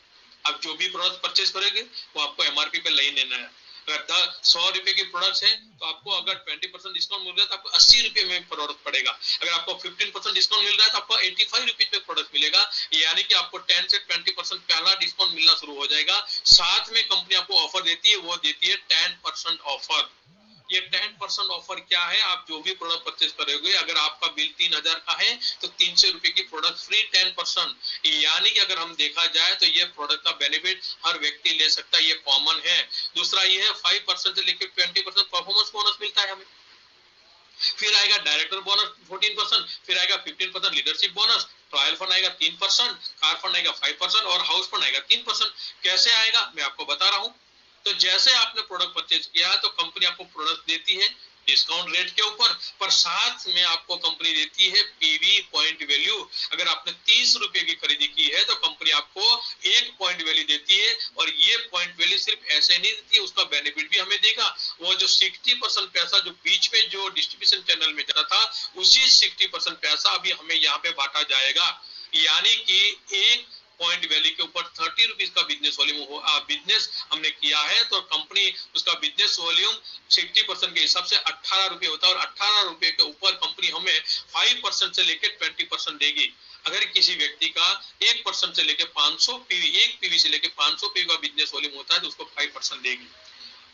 आप जो भी प्रोडक्ट परचेज करेंगे वो आपको MRP पे नहीं लेना है। अगर 100 रुपए की प्रोडक्ट्स है तो आपको अगर 20% डिस्काउंट मिल रहा है तो आपको 80 रुपए में प्रोडक्ट पड़ेगा। अगर आपको 15% डिस्काउंट मिल रहा है तो आपको 85 रुपीज में प्रोडक्ट मिलेगा। यानी कि आपको 10 से 20% पहला डिस्काउंट मिलना शुरू हो जाएगा। साथ में कंपनी आपको ऑफर देती है, वो देती है 10% ऑफर। ये 10% ऑफर क्या है, आप जो भी प्रोडक्ट परचेज करोगे, अगर आपका बिल 3000 का है तो 300 रुपए की प्रोडक्ट फ्री 10%। यानी कि अगर हम देखा जाए तो ये प्रोडक्ट का बेनिफिट हर व्यक्ति ले सकता है, ये कॉमन है। दूसरा ये है 5% से लेकर 20% परफॉर्मेंस बोनस मिलता है हमें। फिर आएगा डायरेक्टर बोनस 14%, फिर आएगा 15% लीडरशिप बोनस, ट्रायल फंड आएगा 3%, कार फंड आएगा 5% और हाउस फंड आएगा 3%। कैसे आएगा मैं आपको बता रहा हूं। तो जैसे आपने प्रोडक्ट परचेज किया है तो कंपनी आपको प्रोडक्ट देती है डिस्काउंट रेट के ऊपर, पर साथ में आपको कंपनी देती है पीवी पॉइंट वैल्यू। अगर आपने 30 रुपए की खरीदी की है तो कंपनी आपको 1 पॉइंट वैल्यू देती है। और ये पॉइंट वैल्यू सिर्फ ऐसे नहीं देती है, उसका बेनिफिट भी हमें देगा। वो जो 60% पैसा जो बीच में जो डिस्ट्रीब्यूशन चैनल में जाता था, उसी 60% पैसा अभी हमें यहाँ पे बांटा जाएगा। यानी कि एक पॉइंट वैल्यू के ऊपर 30 रुपीज का बिजनेस वॉल्यूम बिजनेस हमने किया है तो कंपनी उसका बिजनेस वॉल्यूम 60% के हिसाब से 18 रुपए होता है। और 18 रुपए के ऊपर कंपनी हमें 5% से लेकर 20% देगी। अगर किसी व्यक्ति का 1% से लेकर 500 पीवी, 1 पीवी से लेकर 500 पीवी का बिजनेस वॉल्यूम होता है तो उसको 5% देगी।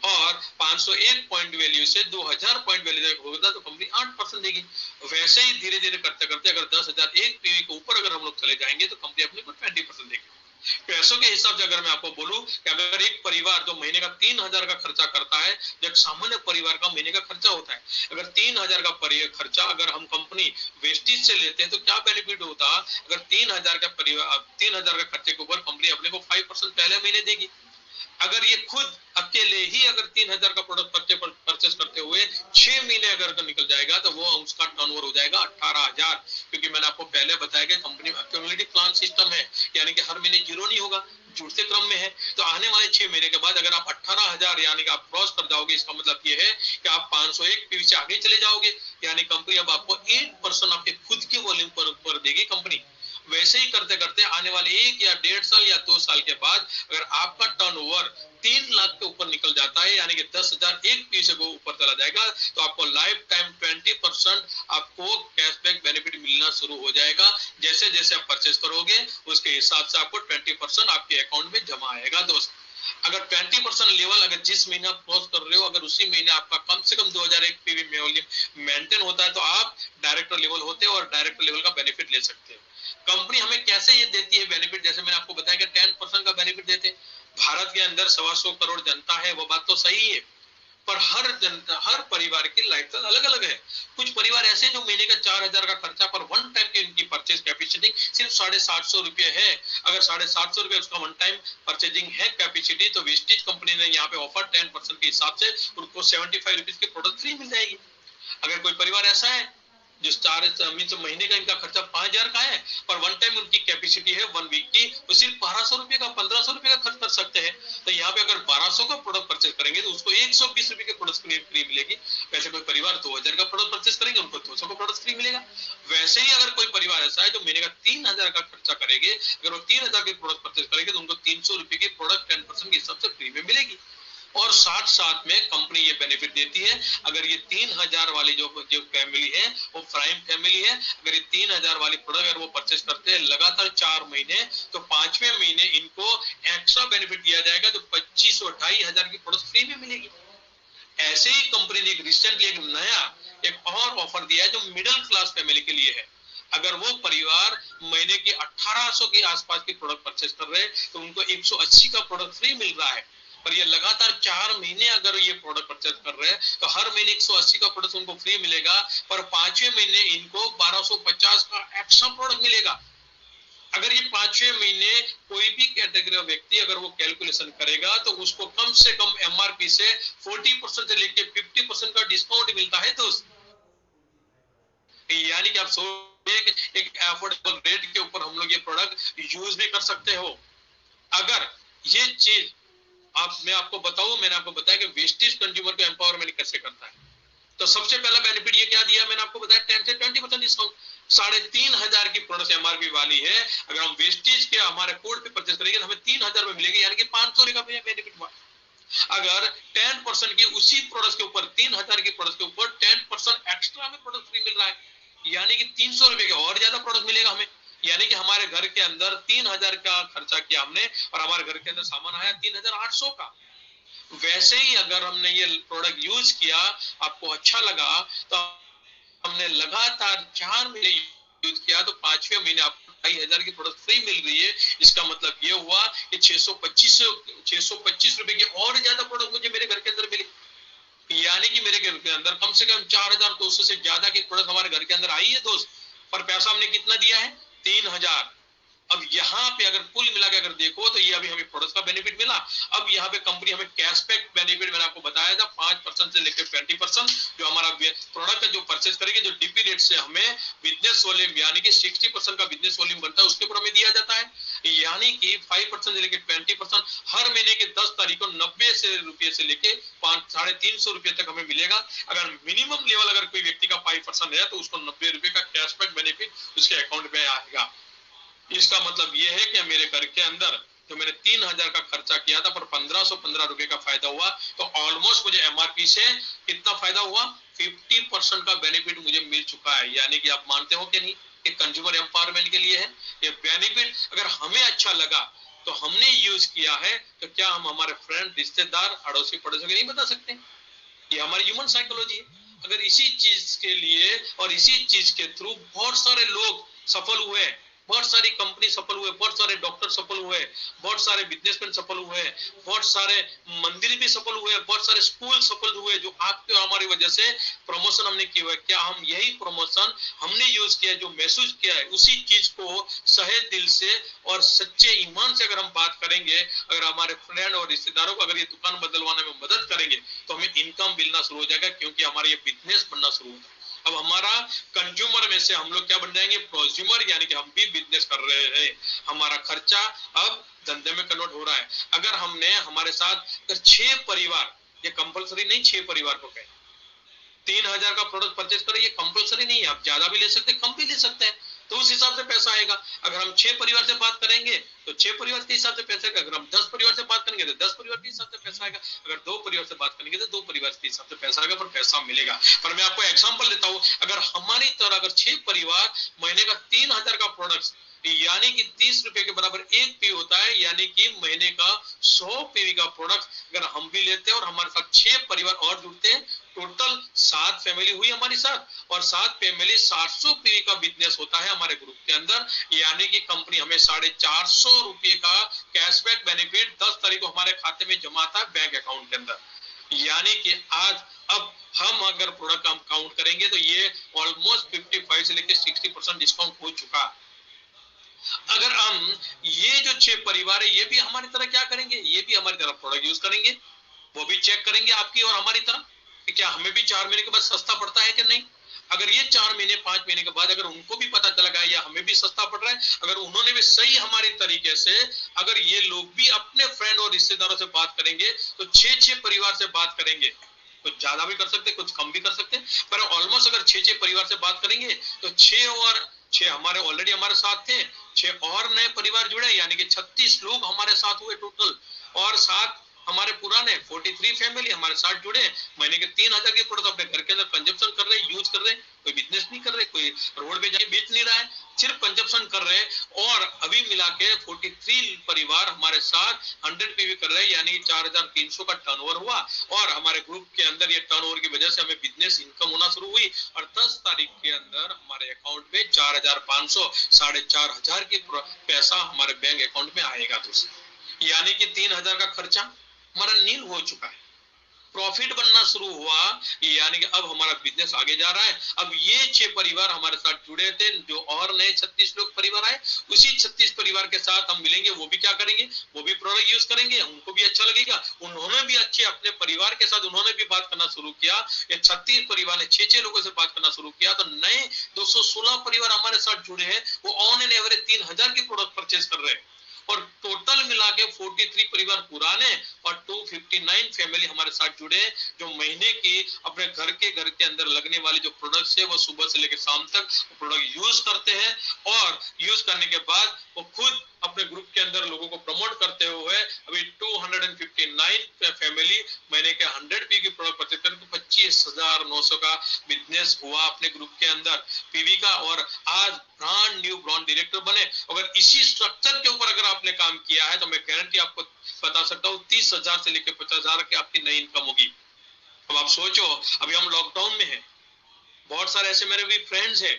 और 501 पॉइंट वैल्यू से 2000 पॉइंट वैल्यू तक होगा तो कंपनी 8% देगी। वैसे ही धीरे धीरे करते करते अगर 10,000 एक पीवी के ऊपर अगर हम लोग चले जाएंगे तो कंपनी अपने को 20% देगी। पैसों के हिसाब से अगर मैं आपको बोलूं कि अगर एक परिवार जो महीने का 3000 का खर्चा करता है, जब सामान्य परिवार का महीने का खर्चा होता है, अगर 3000 का खर्चा अगर हम कंपनी वेस्टेज से लेते हैं तो क्या बेनिफिट होता। अगर 3000 का परिवार 3000 का खर्चे के ऊपर कंपनी अपने को 5% पहले महीने देगी। अगर ये खुद अकेले ही अगर 3000 का प्रोडक्ट परचेस करते हुए 6 महीने अगर निकल जाएगा तो वो उसका टर्नओवर हो जाएगा 18,000। क्योंकि मैंने आपको पहले बताया कि कंपनी में एक्यूमुलेटिव प्लान सिस्टम है, यानी कि हर महीने जीरो नहीं होगा, जुड़ते क्रम में है। तो आने वाले 6 महीने के बाद अगर आप 18,000 यानी कि आप क्रॉस कर जाओगे, इसका मतलब ये है कि आप 501 पीवी से आगे चले जाओगे। यानी कंपनी अब आपको 8% आपके खुद के वॉल्यूम पर देगी कंपनी। वैसे ही करते करते आने वाले 1 या 1.5 साल या 2 साल के बाद अगर आपका टर्नओवर 3 लाख के ऊपर निकल जाता है, यानी कि 10,000 एक पी से ऊपर चला जाएगा, तो आपको लाइफ टाइम 20% आपको कैशबैक बेनिफिट मिलना शुरू हो जाएगा। जैसे जैसे आप परचेज करोगे उसके हिसाब से आपको 20% आपके अकाउंट में जमा आएगा। दोस्त अगर 20% लेवल अगर जिस महीने आप क्रॉस कर रहे हो, अगर उसी महीने आपका कम से कम 2001 पीवी में मेंटेन होता है तो आप डायरेक्टर लेवल होते हैं और डायरेक्टर लेवल का बेनिफिट ले सकते हैं। कंपनी हमें कैसे ये देती है बेनिफिट, जैसे मैंने आपको बताया कि 10% का बेनिफिट देते हैं। भारत के अंदर 125 करोड़ जनता है, वो बात तो सही है, पर हर परिवार की लाइफस्टाइल अलग अलग है। कुछ परिवार ऐसे जो महीने का 4,000 का खर्चा पर वन टाइम की उनकी परचेज कैपेसिटी सिर्फ 750 रुपए है। अगर 750 रुपए उसका वन टाइम परचेजिंग है कैपेसिटी, तो वेस्टेज कंपनी ने यहाँ पे ऑफर 10% के हिसाब से उनको 75 रुपीज की प्रोडक्ट फ्री मिल जाएगी। अगर कोई परिवार ऐसा है जो महीने का इनका खर्चा 5,000 का है पर वन टाइम उनकी कैपेसिटी है 1 वीक की, वो सिर्फ 1200 रुपए का 1500 रुपए का खर्च कर सकते हैं। तो यहाँ पे अगर 1200 का प्रोडक्ट परचेज करेंगे तो उसको 120 रुपए के प्रोडक्ट फ्री मिलेगी। वैसे कोई परिवार 2000 का प्रोडक्ट परचेज करेंगे उनको 200 का प्रोडक्ट फ्री मिलेगा। वैसे ही अगर कोई परिवार ऐसा है जो महीने का 3000 का खर्चा करेंगे, अगर वो 3000 के प्रोडक्ट परचेज करेंगे तो उनको 300 रुपए की प्रोडक्ट 10% के हिसाब से फ्री में मिलेगी। और साथ साथ में कंपनी ये बेनिफिट देती है, अगर ये 3000 वाली जो फैमिली है वो प्राइम फैमिली है, अगर ये 3000 वाली प्रोडक्ट अगर वो परचेज करते हैं लगातार 4 महीने, तो 5वें महीने इनको एक्स्ट्रा बेनिफिट दिया जाएगा जो 25 और 2500 की प्रोडक्ट फ्री में मिलेगी। ऐसे ही कंपनी ने रिसेंटली एक और ऑफर दिया है जो मिडिल क्लास फैमिली के लिए है। अगर वो परिवार महीने की 1800 के आसपास की प्रोडक्ट परचेज कर रहे हैं तो उनको 180 का प्रोडक्ट फ्री मिल रहा है। पर ये लगातार 4 महीने अगर ये प्रोडक्ट परचेज कर रहे हैं तो हर महीने 180 का प्रोडक्ट उनको फ्री मिलेगा, पर 5वें महीने इनको 1250 का एक्स्ट्रा प्रोडक्ट मिलेगा। अगर ये 5वें महीने कोई भी कैटेगरी का व्यक्ति अगर वो कैलकुलेशन करेगा तो उसको कम से कम एमआरपी से 40% से लेके 50% का डिस्काउंट मिलता है दोस्त। यानी कि आप सोचिए एक अफोर्डेबल रेट के ऊपर हम लोग ये प्रोडक्ट यूज भी कर सकते हो। अगर ये चीज मैं आपको बताऊं, मैंने आपको बताया कि वेस्टेज कंज्यूमर को एम्पावरमेंट कैसे करता है। तो सबसे पहला बेनिफिट ये क्या दिया मैंने आपको बताया, 10 से 20% डिस्काउंट। 3500 की प्रोडक्ट एमआरपी वाली है, अगर हम वेस्टेज के हमारे कोड पे परचेज करेंगे तो हमें 3000 में मिलेगी, यानी कि 500 का बेनिफिट हुआ। अगर 10% की उसी प्रोडक्ट के ऊपर 3000 की प्रोडक्ट के ऊपर 10% एक्स्ट्रा में प्रोडक्ट फ्री मिल रहा है, यानी कि 300 रुपए के और ज्यादा प्रोडक्ट मिलेगा हमें। यानी कि हमारे घर के अंदर 3000 का खर्चा किया हमने और हमारे घर के अंदर सामान आया 3800 का। वैसे ही अगर हमने ये प्रोडक्ट यूज किया, आपको अच्छा लगा, तो हमने लगातार 4 महीने यूज किया तो 5वें महीने आपको 2500 की प्रोडक्ट फ्री मिल रही है। इसका मतलब ये हुआ कि 625 रुपए की और ज्यादा प्रोडक्ट मुझे मेरे घर के अंदर मिली, यानी कि मेरे घर के अंदर कम से कम 4200 से ज्यादा की प्रोडक्ट हमारे घर के अंदर आई है दोस्त। पर पैसा हमने कितना दिया है, 3000। अब यहाँ पे अगर कुल मिला के अगर देखो तो ये अभी हमें प्रोडक्ट का बेनिफिट मिला। अब यहाँ पे कंपनी हमें कैशबैक बेनिफिट मैंने आपको बताया था 5% से लेकर 20% जो हमारा प्रोडक्ट जो परचेज करेंगे, जो डीपी रेट से हमें बिजनेस वॉल्यूम यानी कि 60% का बिजनेस वॉल्यूम बनता है उसके ऊपर हमें दिया जाता है। यानी कि 5% से लेकर 20% हर महीने के 10 तारीख को 90 रुपए से लेके 350 रुपए तक हमें मिलेगा। अगर मिनिमम लेवल अगर कोई व्यक्ति का 5% है तो उसको 90 रुपए का कैशबैक बेनिफिट उसके अकाउंट में आएगा। इसका मतलब यह है कि मेरे घर के अंदर जो मैंने 3000 का खर्चा किया था पर 1515 रुपए का फायदा हुआ, तो ऑलमोस्ट मुझे एमआरपी से कितना फायदा हुआ, 50% का बेनिफिट मुझे मिल चुका है। यानी कि आप मानते हो कि नहीं कि कंज्यूमर एम्पावरमेंट के लिए है ये बेनिफिट। अगर हमें अच्छा लगा तो हमने यूज किया है, तो क्या हम हमारे फ्रेंड, रिश्तेदार, अड़ोसी पड़ोसी को नहीं बता सकते? ये हमारी ह्यूमन साइकोलॉजी है। अगर इसी चीज के लिए और इसी चीज के थ्रू बहुत सारे लोग सफल हुए, बहुत सारी कंपनी सफल हुए, बहुत सारे डॉक्टर सफल हुए, बहुत सारे बिजनेसमैन सफल हुए, बहुत सारे मंदिर भी सफल हुए, बहुत सारे स्कूल सफल हुए, जो आपके हमारी वजह से प्रमोशन हमने किया है। क्या हम यही प्रमोशन हमने यूज किया, जो महसूस किया है, उसी चीज को सहे दिल से और सच्चे ईमान से अगर हम बात करेंगे, अगर हमारे फ्रेंड और रिश्तेदारों को अगर ये दुकान बदलवाने में मदद करेंगे तो हमें इनकम मिलना शुरू हो जाएगा, क्योंकि हमारा ये बिजनेस बनना शुरू होता है। अब हमारा कंज्यूमर में से हम लोग क्या बन जाएंगे, प्रोज्यूमर, यानी कि हम भी बिजनेस कर रहे हैं, हमारा खर्चा अब धंधे में कन्वर्ट हो रहा है। अगर हमने हमारे साथ अगर 6 परिवार, ये कंपलसरी नहीं 6 परिवार को कहें, 3000 का प्रोडक्ट परचेज करें, ये कंपलसरी नहीं है, आप ज्यादा भी ले सकते हैं, कम भी ले सकते हैं, तो उस हिसाब से पैसा आएगा। अगर हम 6 परिवार से बात करेंगे तो 6 परिवार के हिसाब से पैसा आएगा, अगर हम 10 परिवार से बात करेंगे तो 10 परिवार के हिसाब से पैसा आएगा, अगर 2 परिवार से बात करेंगे तो 2 परिवार के हिसाब से पैसा आएगा, पर पैसा मिलेगा। पर मैं आपको एग्जांपल देता हूं, अगर हमारी तरह अगर 6 परिवार महीने का 3000 का प्रोडक्ट, यानी कि 30 रुपए के बराबर 1 पी होता है, यानी कि महीने का 100 पीवी का प्रोडक्ट अगर हम भी लेते हैं और हमारे साथ 6 परिवार और जुड़ते हैं, टोटल 7 फैमिली हुई हमारी साथ, और 7 फैमिली 700 पीवी का बिजनेस होता है हमारे ग्रुप के अंदर। यानी कि कंपनी हमें 450 रुपए का कैशबैक बेनिफिट 10 तारीख को हमारे खाते में जमा था बैंक अकाउंट के अंदर। यानी कि आज अब हम अगर प्रोडक्ट हम काउंट करेंगे तो ये ऑलमोस्ट 55 से लेकर 60% डिस्काउंट हो चुका। अगर हम ये जो 6 परिवार है ये भी हमारी तरह क्या करेंगे, ये भी हमारी तरह प्रोडक्ट यूज करेंगे, वो भी चेक करेंगे आपकी और हमारी तरह कि क्या हमें भी 4 महीने के बाद सस्ता पड़ता है कि नहीं। अगर ये 4 महीने 5 महीने के बाद अगर उनको भी पता चला गया या हमें भी सस्ता पड़ रहा है, अगर उन्होंने भी सही हमारे तरीके से अगर ये लोग भी अपने फ्रेंड और रिश्तेदारों से बात करेंगे तो 6 परिवार से बात करेंगे, कुछ ज्यादा भी कर सकते कुछ कम भी कर सकते, पर ऑलमोस्ट अगर 6 परिवार से बात करेंगे तो 6 हमारे ऑलरेडी हमारे साथ थे, 6 और नए परिवार जुड़े, यानी कि 36 लोग हमारे साथ हुए टोटल, और 7 हमारे पुराने 43 फैमिली हमारे साथ जुड़े। महीने के 3000 की प्रोडक्ट अपने घर के अंदर कंजप्शन कर रहे, यूज कर रहे, कोई बिजनेस नहीं कर रहे, कोई रोड पे जाके बेच नहीं रहा है, सिर्फ कंजप्शन कर रहे। और अभी मिला के 43 परिवार हमारे साथ 100 पीवी कर रहे, यानी 4300 का टर्नओवर हुआ। और हमारे ग्रुप के अंदर ये टर्नओवर की वजह से हमें बिजनेस इनकम होना शुरू हुई, और 10 तारीख के अंदर हमारे अकाउंट में 4500 4500 की पैसा हमारे बैंक अकाउंट में आएगा दोस्तों, यानी कि 3000 का खर्चा हमारा नील हो चुका है, प्रॉफिट बनना शुरू हुआ, यानी कि अब हमारा बिजनेस आगे जा रहा है। अब ये 6 परिवार हमारे साथ जुड़े थे, जो और नए 36 लोग परिवार आए, उसी 36 परिवार के साथ हम मिलेंगे, वो भी क्या करेंगे, वो भी प्रोडक्ट यूज करेंगे, उनको भी अच्छा लगेगा, उन्होंने भी अच्छे अपने परिवार के साथ उन्होंने भी बात करना शुरू किया। ये 36 परिवार ने 6 लोगों से बात करना शुरू किया, तो नए 216 परिवार हमारे साथ जुड़े हैं, वो ऑन एन एवरेज 3000 की प्रोडक्ट परचेज कर रहे हैं। और टोटल मिला के 43 परिवार पुराने और 259 फैमिली हमारे साथ जुड़े, जो महीने की अपने घर के अंदर लगने वाले जो प्रोडक्ट्स है वो सुबह से लेकर शाम तक प्रोडक्ट यूज करते हैं, और यूज करने के बाद वो खुद अपने ग्रुप के अंदर लोगों को प्रमोट करते हुए अभी 259 फैमिली महीने के 100 पी की प्रोडक्ट परचेज करके 25,900 का बिजनेस हुआ अपने ग्रुप के अंदर पीवी का। और आज ब्रांड न्यू ब्रांड डायरेक्टर बने। अगर इसी स्ट्रक्चर के ऊपर अगर आपने काम किया है तो मैं गारंटी आपको बता सकता हूँ 30,000 से लेकर 50,000 की आपकी नई इनकम होगी। अब आप सोचो, अभी हम लॉकडाउन में हैं, बहुत सारे ऐसे मेरे भी फ्रेंड्स हैं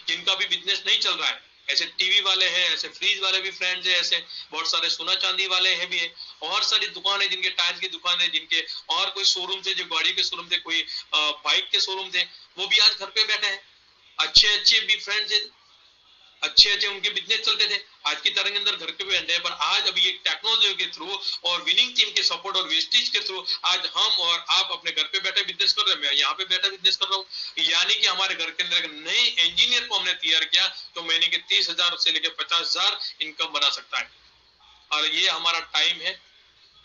जिनका भी बिजनेस नहीं चल रहा है, ऐसे टीवी वाले हैं, ऐसे फ्रीज वाले भी फ्रेंड्स हैं, ऐसे बहुत सारे सोना चांदी वाले हैं भी है, और सारी दुकान है जिनके टायर्स की दुकान है, जिनके और कोई शोरूम थे, जो गाड़ी के शोरूम थे, कोई बाइक के शोरूम थे, वो भी आज घर पे बैठे हैं। अच्छे अच्छे भी फ्रेंड्स हैं, अच्छे अच्छे उनके बिजनेस चलते थे, आज की तरह के अंदर घर के भी अंडे, पर आज अभी एक टेक्नोलॉजी के थ्रू और विनिंग टीम के सपोर्ट और वेस्टेज के थ्रू आज हम और आप अपने घर पे बैठे बिजनेस कर रहे हैं, मैं यहाँ पे बैठा बिजनेस कर रहा हूँ। यानी कि हमारे घर के अंदर एक नए इंजीनियर को हमने तैयार किया तो महीने के 30,000 से लेकर 50,000 इनकम बना सकता है। और ये हमारा टाइम है,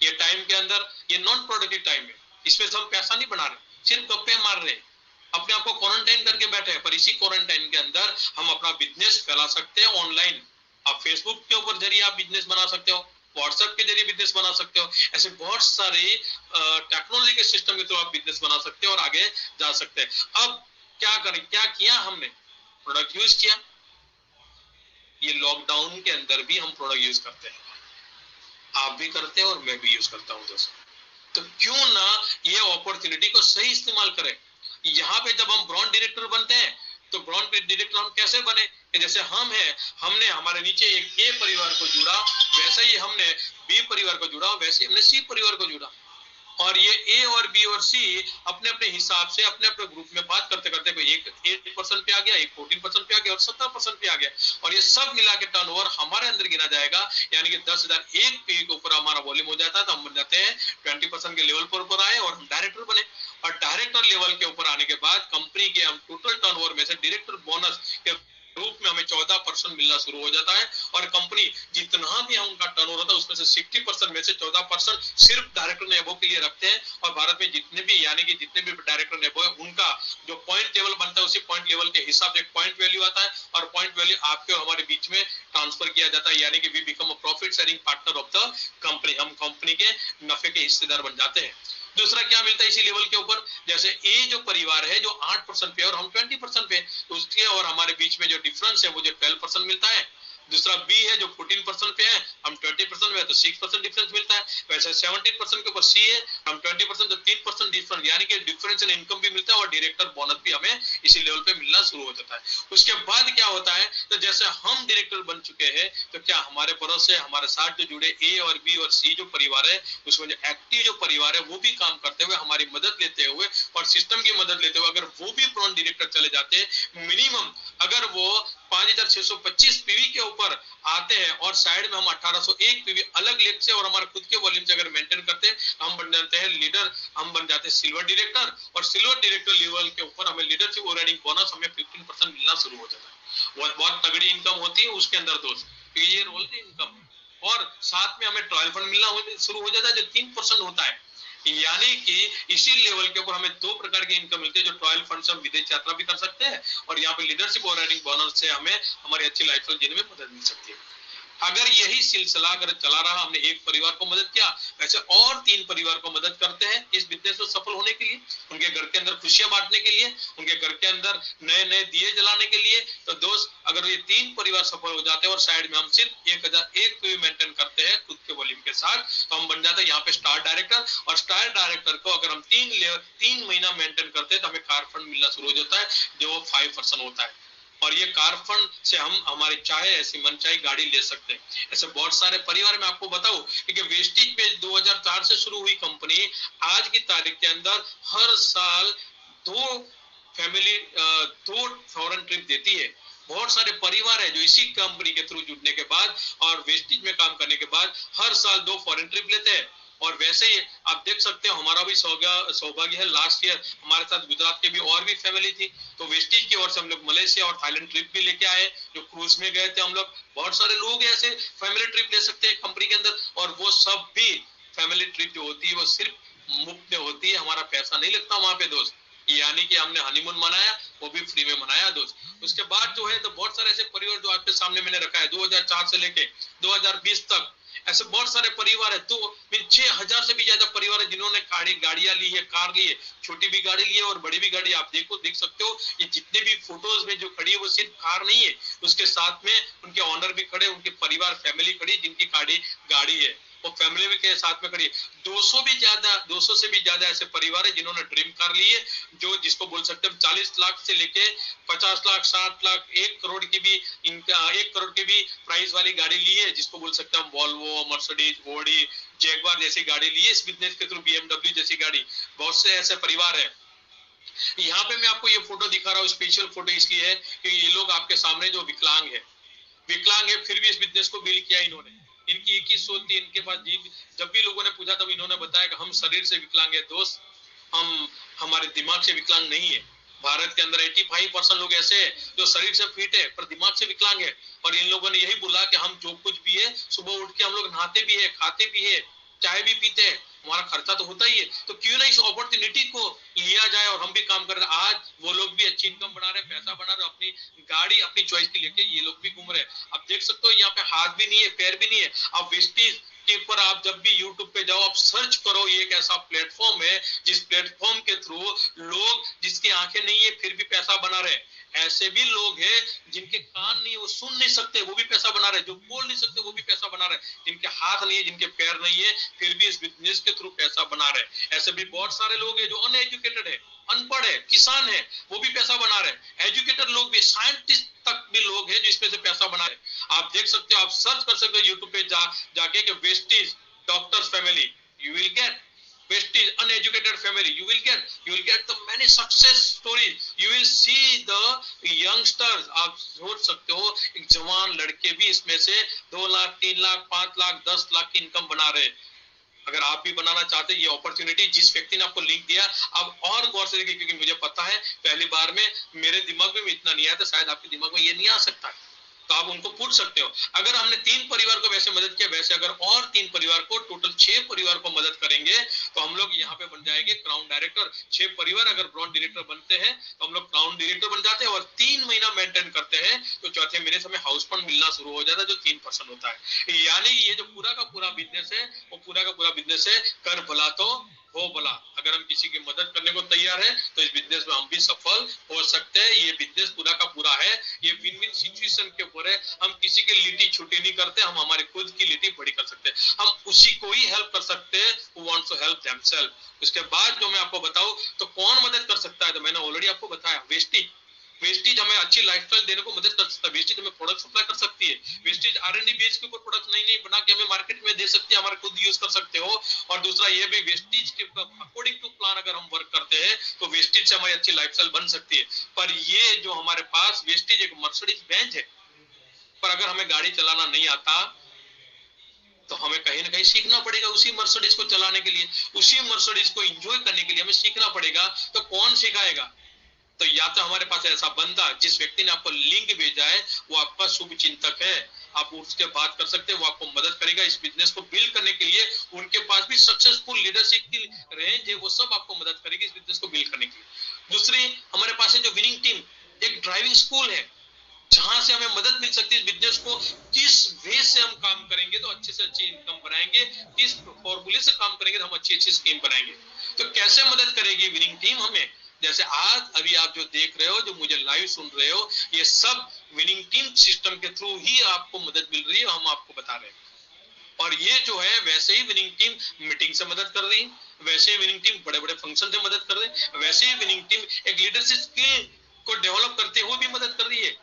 ये टाइम के अंदर ये नॉन प्रोडक्टिव टाइम है, इसमें से हम पैसा नहीं बना रहे, सिर्फ गप्पे मार रहे हैं, अपने आप को क्वारंटाइन करके बैठे हैं। पर इसी क्वारंटाइन के अंदर हम अपना बिजनेस फैला सकते हैं ऑनलाइन। आप फेसबुक के ऊपर जरिए आप बिजनेस बना सकते हो, व्हाट्सएप के जरिए बिजनेस बना सकते हो, ऐसे बहुत सारे टेक्नोलॉजी के सिस्टम के थ्रू आप बिजनेस बना सकते हो और आगे जा सकते हैं। अब क्या करें, क्या किया हमने, प्रोडक्ट यूज किया। ये लॉकडाउन के अंदर भी हम प्रोडक्ट यूज करते हैं, आप भी करते हैं और मैं भी यूज करता हूं दोस्तों। तो क्यों ना ये अपॉर्चुनिटी को सही इस्तेमाल करें। यहाँ पे जब हम ब्रांड डायरेक्टर बनते हैं तो ब्रांड डायरेक्टर हम कैसे बने कि जैसे हम हैं, हमने हमारे नीचे एक ए परिवार को जुड़ा, वैसे ही हमने बी परिवार को जुड़ा, वैसे ही हमने सी परिवार को जुड़ा, और ये ए और बी और सी अपने अपने हिसाब से अपने अपने ग्रुप में बात करते करते कोई एक 8% पे आ गया, एक 14% पे आ गया और 70% पे आ गया, और ये सब मिला के टर्नओवर हमारे अंदर गिना जाएगा। यानी कि 10,000 एक पे के ऊपर हमारा वॉल्यूम हो जाता है तो हम बन जाते हैं 20% के लेवल पर ऊपर आए और हम डायरेक्टर बने। और डायरेक्टर लेवल के ऊपर आने के बाद कंपनी के हम टोटल टर्नओवर में से डायरेक्टर बोनस के रूप में हमें 14% मिलना शुरू हो जाता है। और कंपनी जितना भी उनका टर्नओवर होता है उसमें से 60% में से 14% सिर्फ डायरेक्टर नेबो के लिए रखते हैं। और भारत में जितने भी यानी कि जितने भी डायरेक्टर नेबो है उनका जो पॉइंट लेवल बनता है उसी पॉइंट लेवल के हिसाब से एक पॉइंट वैल्यू आता है और पॉइंट वैल्यू आपके और हमारे बीच में ट्रांसफर किया जाता है, यानी कि we become a profit sharing partner of the company, हम कंपनी के नफे के हिस्सेदार बन जाते हैं। दूसरा क्या मिलता है इसी लेवल के ऊपर, जैसे ए जो परिवार है जो 8% पे और हम 20% पे, तो उसके और हमारे बीच में जो डिफरेंस है वो जो 12% मिलता है। दूसरा बी है जो 14% पे है, हम 20% में है तो 6% डिफरेंस मिलता है। वैसे 17% के ऊपर सी है, हम 20% तो 3% डिफरेंस, यानी कि डिफरेंस इन इनकम भी मिलता है और डायरेक्टर बोनस भी हमें इसी लेवल पे मिलना शुरू हो जाता है। उसके बाद क्या होता है, तो जैसे हम डायरेक्टर बन चुके हैं तो क्या हमारे भरोसे हमारे साथ जो जुड़े ए और बी और सी जो परिवार है, उसमें जो एक्टिव जो परिवार है वो भी काम करते हुए, हमारी मदद लेते हुए और सिस्टम की मदद लेते हुए, अगर वो भी प्रॉन डायरेक्टर चले जाते हैं, मिनिमम अगर वो 5625 पीवी के ऊपर आते हैं और साइड में हम 1801 पीवी अलग लेग से और हमारे खुद के वॉल्यूम से अगर मेंटेन करते हैं, हम बन जाते हैं लीडर, हम बन जाते हैं सिल्वर डायरेक्टर, और सिल्वर डायरेक्टर लेवल के ऊपर हमें लीडरशिप ओवरराइडिंग बोनस हमें 15% मिलना शुरू हो जाता है। बहुत तगड़ी इनकम होती है उसके अंदर दोस्त, क्योंकि ये रोल की इनकम, और साथ में हमें ट्रायल फंड मिलना शुरू हो जाता है जो 3% होता है। यानी कि इसी लेवल के ऊपर हमें दो प्रकार की इनकम मिलती है, जो ट्रायल फंड से हम विदेश यात्रा भी कर सकते हैं और यहाँ पे लीडरशिप ओवरराइडिंग बोनस से हमें हमारी अच्छी लाइफस्टाइल जीने में मदद मिल सकती है। अगर यही सिलसिला अगर चला रहा, हमने एक परिवार को मदद किया, वैसे और 3 परिवार को मदद करते हैं इस बिजनेस में सफल होने के लिए, उनके घर के अंदर खुशियां बांटने के लिए, उनके घर के अंदर नए नए दिए जलाने के लिए। तो दोस्त अगर ये 3 परिवार सफल हो जाते हैं और साइड में हम सिर्फ 1001 पे मेंटेन करते हैं खुद के वॉल्यूम के साथ, तो हम बन जाते हैं यहाँ पे स्टार डायरेक्टर। और स्टार डायरेक्टर को अगर हम 3 महीना मेंटेन करते हैं तो हमें कार फंड मिलना शुरू हो जाता है जो 5% होता है, और ये कार फंड से हम हमारे चाहे ऐसी मनचाही गाड़ी ले सकते हैं। ऐसे बहुत सारे परिवार में आपको बताऊं कि वेस्टिज पे 2004 से शुरू हुई कंपनी आज की तारीख के अंदर हर साल 2 फॉरेन ट्रिप देती है। बहुत सारे परिवार है जो इसी कंपनी के थ्रू जुड़ने के बाद और वेस्टिज में काम करने के बाद हर साल 2 फॉरेन ट्रिप लेते हैं। और वैसे ही आप देख सकते हो हमारा भी सौभाग्य है, लास्ट ईयर हमारे साथ गुजरात के भी और भी फैमिली थी, तो वेस्टिज की ओर से हम लोग मलेशिया और थाईलैंड ट्रिप भी लेके आए, जो क्रूज में गए थे हम लोग। बहुत सारे लोग ऐसे फैमिली ट्रिप ले सकते हैं कंपनी के अंदर, और वो सब भी फैमिली ट्रिप जो होती है वो सिर्फ मुफ्त में होती है, हमारा पैसा नहीं लगता वहां पे दोस्त। यानी कि हमने हनीमून मनाया, वो भी फ्री में मनाया दोस्त। उसके बाद जो है तो बहुत सारे ऐसे परिवार जो आपके सामने मैंने रखा है 2004 से लेके 2020 तक, ऐसे बहुत सारे परिवार है, तो 6000 से भी ज्यादा परिवार है जिन्होंने गाड़ियां ली है, कार ली है, छोटी भी गाड़ी ली है और बड़ी भी गाड़ी। आप देख सकते हो ये जितने भी फोटोज में जो खड़ी है वो सिर्फ कार नहीं है, उसके साथ में उनके ऑनर भी खड़े, उनके परिवार फैमिली खड़ी जिनकी गाड़ी है, वो फैमिली के साथ में खड़ी। 200 से भी ज्यादा ऐसे परिवार है जिन्होंने ड्रीम कार ली है, जो जिसको बोल सकते हैं 40 लाख से लेके 50 लाख 60 लाख 1 करोड़ की भी, इनका 1 करोड़ की भी प्राइस वाली गाड़ी ली है, जिसको बोल सकते हैं वॉल्वो, मर्सिडीज, ऑडी, जैगवार जैसी गाड़ी ली है इस बिजनेस के थ्रू, बीएमडब्ल्यू जैसी गाड़ी। बहुत से ऐसे परिवार है। यहाँ पे मैं आपको ये फोटो दिखा रहा हूँ, स्पेशल फोटो इसलिए है कि ये लोग आपके सामने जो विकलांग है फिर भी इस बिजनेस को बिल्ड किया इन्होंने। इनकी एक ही सोच थी, इनके पास जब भी लोगों ने पूछा तब इन्होंने बताया कि हम शरीर से विकलांग है दोस्त, हम हमारे दिमाग से विकलांग नहीं है। भारत के अंदर 85% लोग ऐसे हैं जो शरीर से फिट है पर दिमाग से विकलांग है, और इन लोगों ने यही बोला कि हम जो कुछ भी है सुबह उठ के हम लोग नहाते भी है, खाते भी है, चाय भी पीते हैं, हमारा खर्चा तो होता ही है, तो क्यों ना इस अपॉर्चुनिटी को लिया जाए और हम भी काम कर रहे हैं। आज वो लोग भी अच्छी इनकम बना रहे हैं, पैसा बना रहे, अपनी गाड़ी अपनी चॉइस की लेके ये लोग भी घूम रहे हैं। आप देख सकते हो यहाँ पे हाथ भी नहीं है, पैर भी नहीं है। आप वेस्टिज के ऊपर आप जब भी YouTube पे जाओ, आप सर्च करो, ये एक ऐसा प्लेटफॉर्म है जिस प्लेटफॉर्म के थ्रू लोग जिसकी आंखें नहीं है फिर भी पैसा बना रहे हैं। ऐसे भी लोग हैं जिनके कान नहीं, वो सुन नहीं सकते, वो भी पैसा बना रहे, जो बोल नहीं सकते वो भी पैसा बना रहे, जिनके हाथ नहीं है, जिनके पैर नहीं है, फिर भी इस बिजनेस के थ्रू पैसा बना रहे। ऐसे भी बहुत सारे लोग हैं जो अनएजुकेटेड है, अनपढ़ है, किसान है, वो भी पैसा बना रहे। एजुकेटेड लोग भी, साइंटिस्ट तक भी लोग हैं जो इसमें से पैसा बना रहे। आप देख सकते हो, आप सर्च कर सकते हो यूट्यूब पे जाके कि Vestige doctors family, you will get Vestige uneducated family, you will get the many success stories, you will see the youngsters। आप सोच सकते हो एक जवान लड़के भी इसमें से 2 लाख 3 लाख 5 लाख 10 लाख की इनकम बना रहे। अगर आप भी बनाना चाहते हैं, ये अपॉर्चुनिटी जिस व्यक्ति ने आपको लिंक दिया, आप और गौर से देखिए, क्योंकि मुझे पता है पहली बार में मेरे दिमाग में इतना नहीं आया था, शायद आपके दिमाग में ये नहीं आ सकता है, तो आप उनको पूछ सकते हो। अगर हमने 3 परिवार को वैसे मदद किया, वैसे अगर और 3 परिवार को, टोटल 6 परिवार को मदद करेंगे तो हम लोग यहाँ पे बन जाएंगे क्राउन डायरेक्टर। 6 परिवार अगर ब्रॉन्ज डायरेक्टर बनते हैं तो हम लोग क्राउन डायरेक्टर बन जाते हैं, और 3 महीना मेंटेन करते हैं तो चौथे महीने से हमें हाउस फंड मिलना शुरू हो जाता है जो 3% होता है। यानी ये जो पूरा का पूरा बिजनेस है वो पूरा का पूरा बिजनेस है, कर भला तो हो भला। अगर हम किसी की मदद करने को तैयार है तो इस बिजनेस में हम भी सफल हो सकते हैं। ये बिजनेस पूरा का पूरा है, ये विन विन सिचुएशन के ऊपर है। हम किसी की लिट्टी छोटी नहीं करते, हम हमारे खुद की लिट्टी बड़ी कर सकते हैं। हम उसी को ही हेल्प कर सकते हैं who wants to help themselves। उसके बाद जो मैं आपको बताऊं तो कौन मदद कर सकता है, तो मैंने ऑलरेडी आपको बताया, वेस्टेज। वेस्टेज हमें अच्छी लाइफस्टाइल देने को मदद कर सकता है, वेस्टेज हमें प्रोडक्ट सप्लाई कर सकती है, वेस्टेज R&D बेस के ऊपर प्रोडक्ट नई नई बना के हमें मार्केट में दे सकती है, हमारे खुद यूज कर सकते हो। और दूसरा ये भी वेस्टेज के अकॉर्डिंग टू प्लान अगर हम वर्क करते हैं तो वेस्टेज से हमारी अच्छी लाइफस्टाइल बन सकती है। पर ये जो हमारे पास वेस्टेज एक मर्सिडीज बेंज है, पर अगर हमें गाड़ी चलाना नहीं आता तो हमें कहीं ना कहीं सीखना पड़ेगा उसी मर्सिडीज को चलाने के लिए, उसी मर्सिडीज को एंजॉय करने के लिए हमें सीखना पड़ेगा। तो कौन सिखाएगा? तो या तो हमारे पास ऐसा बंदा, जिस व्यक्ति ने आपको लिंक भेजा है वो आपका शुभ चिंतक है, आप उसके बात कर सकते हैं, वो आपको मदद करेगा इस बिजनेस को बिल्ड करने के लिए। उनके पास भी सक्सेसफुल लीडरशिप की रेंज है, वो सब आपको मदद करेगी इस बिजनेस को बिल्ड करने के लिए। दूसरी हमारे पास है जो विनिंग टीम, एक ड्राइविंग स्कूल है जहां से हमें मदद मिल सकती है इस बिजनेस को किस वे से हम काम करेंगे तो अच्छे से अच्छी इनकम बनाएंगे, किस फॉर्मूले से काम करेंगे तो हम अच्छी अच्छी स्कीम बनाएंगे। तो कैसे मदद करेगी विनिंग टीम हमें? जैसे आज अभी आप जो देख रहे हो, जो मुझे लाइव सुन रहे हो, ये सब विनिंग टीम सिस्टम के थ्रू ही आपको मदद मिल रही है, हम आपको बता रहे हैं। और ये जो है वैसे ही विनिंग टीम मीटिंग से मदद कर रही है, वैसे ही विनिंग टीम बड़े बड़े फंक्शन से मदद कर रही है, वैसे ही विनिंग टीम एक लीडरशिप स्किल को डेवलप करते हुए भी मदद कर रही है।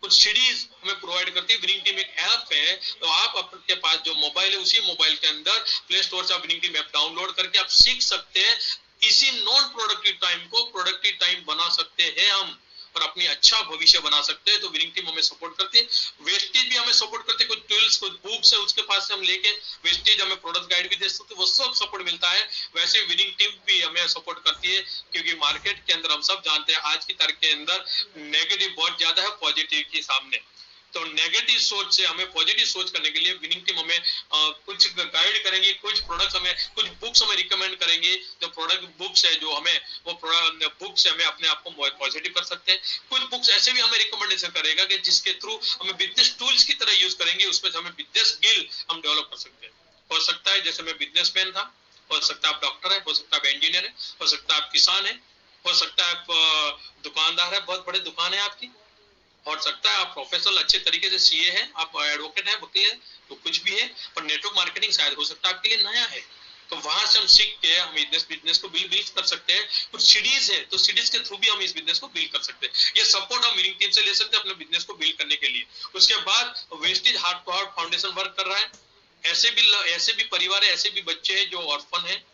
कुछ सीरीज हमें प्रोवाइड करती है। विनिंग टीम एक ऐप है, तो आप आपके पास जो मोबाइल है उसी मोबाइल के अंदर प्ले स्टोर से आप विनिंग टीम ऐप डाउनलोड करके आप सीख सकते हैं। इसी नॉन प्रोडक्टिव टाइम को प्रोडक्टिव टाइम बना सकते हैं हम, और अपनी अच्छा भविष्य बना सकते हैं। तो विनिंग टीम हमें सपोर्ट करती है, वेस्टेज भी हमें सपोर्ट करते हैं, कुछ टूल्स कुछ बुक्स है उसके पास से हम लेके वेस्टेज हमें प्रोडक्ट गाइड भी दे सकते हैं, वो सब सपोर्ट मिलता है। वैसे विनिंग टीम भी हमें सपोर्ट करती है, क्योंकि मार्केट के अंदर हम सब जानते हैं आज की तारीख के अंदर नेगेटिव बहुत ज्यादा है पॉजिटिव के सामने। तो नेगेटिव सोच से हमें पॉजिटिव सोच करने के लिए विनिंग टीम हमें कुछ गाइड करेंगे, कुछ प्रोडक्ट्स हमें, कुछ बुक्स हमें रिकमेंड करेंगे। जो प्रोडक्ट बुक्स है जो हमें, वो बुक से हमें अपने आप को पॉजिटिव कर सकते हैं। कुछ बुक्स ऐसे भी हमें रिकमेंडेशन करेगा कि जिसके थ्रू हमें बिजनेस टूल्स की तरह यूज करेंगे, उसमें से हमें बिजनेस स्किल हम डेवलप कर सकते हैं। हो सकता है जैसे मैं बिजनेसमैन था, हो सकता है आप डॉक्टर है, हो सकता है आप इंजीनियर है, हो सकता है आप किसान है, हो सकता है आप दुकानदार है, बहुत बड़े दुकान है आपकी, हो सकता है आप प्रोफेशनल अच्छे तरीके से सीए हैं, आप एडवोकेट हैं, वकील हैं, तो कुछ भी है। पर नेटवर्क मार्केटिंग शायद हो सकता है आपके लिए नया है, तो वहां से हम सीख के हम बिजनेस को बिल्ड कर सकते हैं। कुछ सीरीज है तो सीरीज के थ्रू भी हम इस बिजनेस को बिल्ड कर सकते हैं। ये सपोर्ट हम विनिंग टीम से ले सकते हैं अपने बिजनेस को बिल्ड करने के लिए। उसके बाद Vestige heart to heart foundation work कर रहा है। ऐसे भी परिवार है, ऐसे भी बच्चे हैं जो ऑर्फन है,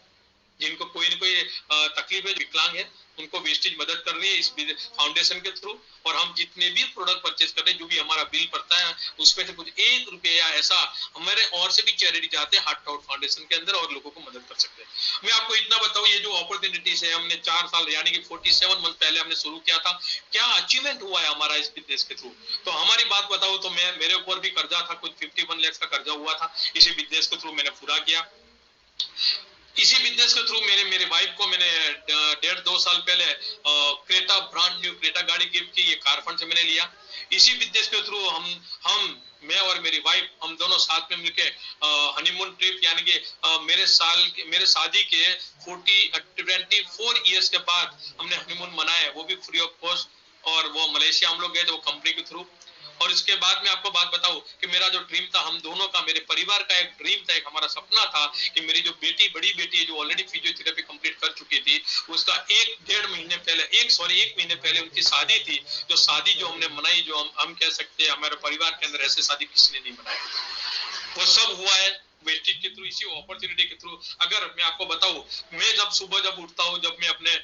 जिनको कोई न कोई तकलीफ है, विकलांग है, उनको वेस्टेज मदद कर रही है इस फाउंडेशन के थ्रू। और हम जितने भी प्रोडक्ट परचेज कर रहे हैं, जो भी हमारा बिल पड़ता है, उसमें से कुछ 1 रुपया ऐसा हमारे और से भी चैरिटी जाते हैं हार्ट आउट फाउंडेशन के अंदर, और लोगों को मदद कर सकते हैं। मैं आपको इतना बताऊं, ये जो अपॉर्चुनिटीज है, हमने 4 साल यानी कि 47 मंथ पहले हमने शुरू किया था। क्या अचीवमेंट हुआ है हमारा इस बिजनेस के थ्रू? तो हमारी बात बताऊं तो मेरे ऊपर भी कर्जा था, कुछ 51 लाख का कर्जा हुआ था, इसी बिजनेस के थ्रू मैंने पूरा किया। इसी बिजनेस के थ्रू मेरे वाइफ को मैंने 1.5-2 साल पहले क्रेटा, ब्रांड न्यू क्रेटा गाड़ी गिफ्ट की, ये कार फंड से मैंने लिया। इसी बिजनेस के थ्रू हम मैं और मेरी वाइफ, हम दोनों साथ में मिलके हनीमून ट्रिप, यानी कि मेरे शादी के 24 इयर्स के बाद हमने हनीमून मनाया, वो भी फ्री ऑफ कॉस्ट, और वो मलेशिया हम लोग गए थे, वो कंपनी के थ्रू। और इसके बाद मैं आपको बात बताऊं कि मेरा जो ड्रीम था, हम दोनों का, मेरे परिवार का एक ड्रीम था, एक हमारा सपना था कि मेरी जो बड़ी बेटी जो ऑलरेडी फिजियोथेरेपी कंप्लीट कर चुकी थी, उसका 1 महीने पहले उनकी शादी थी। जो शादी जो हमने मनाई, जो हम कह सकते हैं हमारे परिवार के अंदर ऐसे शादी किसी ने नहीं मनाई, वो सब हुआ है वेस्टेज के थ्रू, इसी अपॉर्चुनिटी के थ्रू। अगर मैं आपको बताऊं, मैं जब सुबह उठता हूं, जब मैं अपने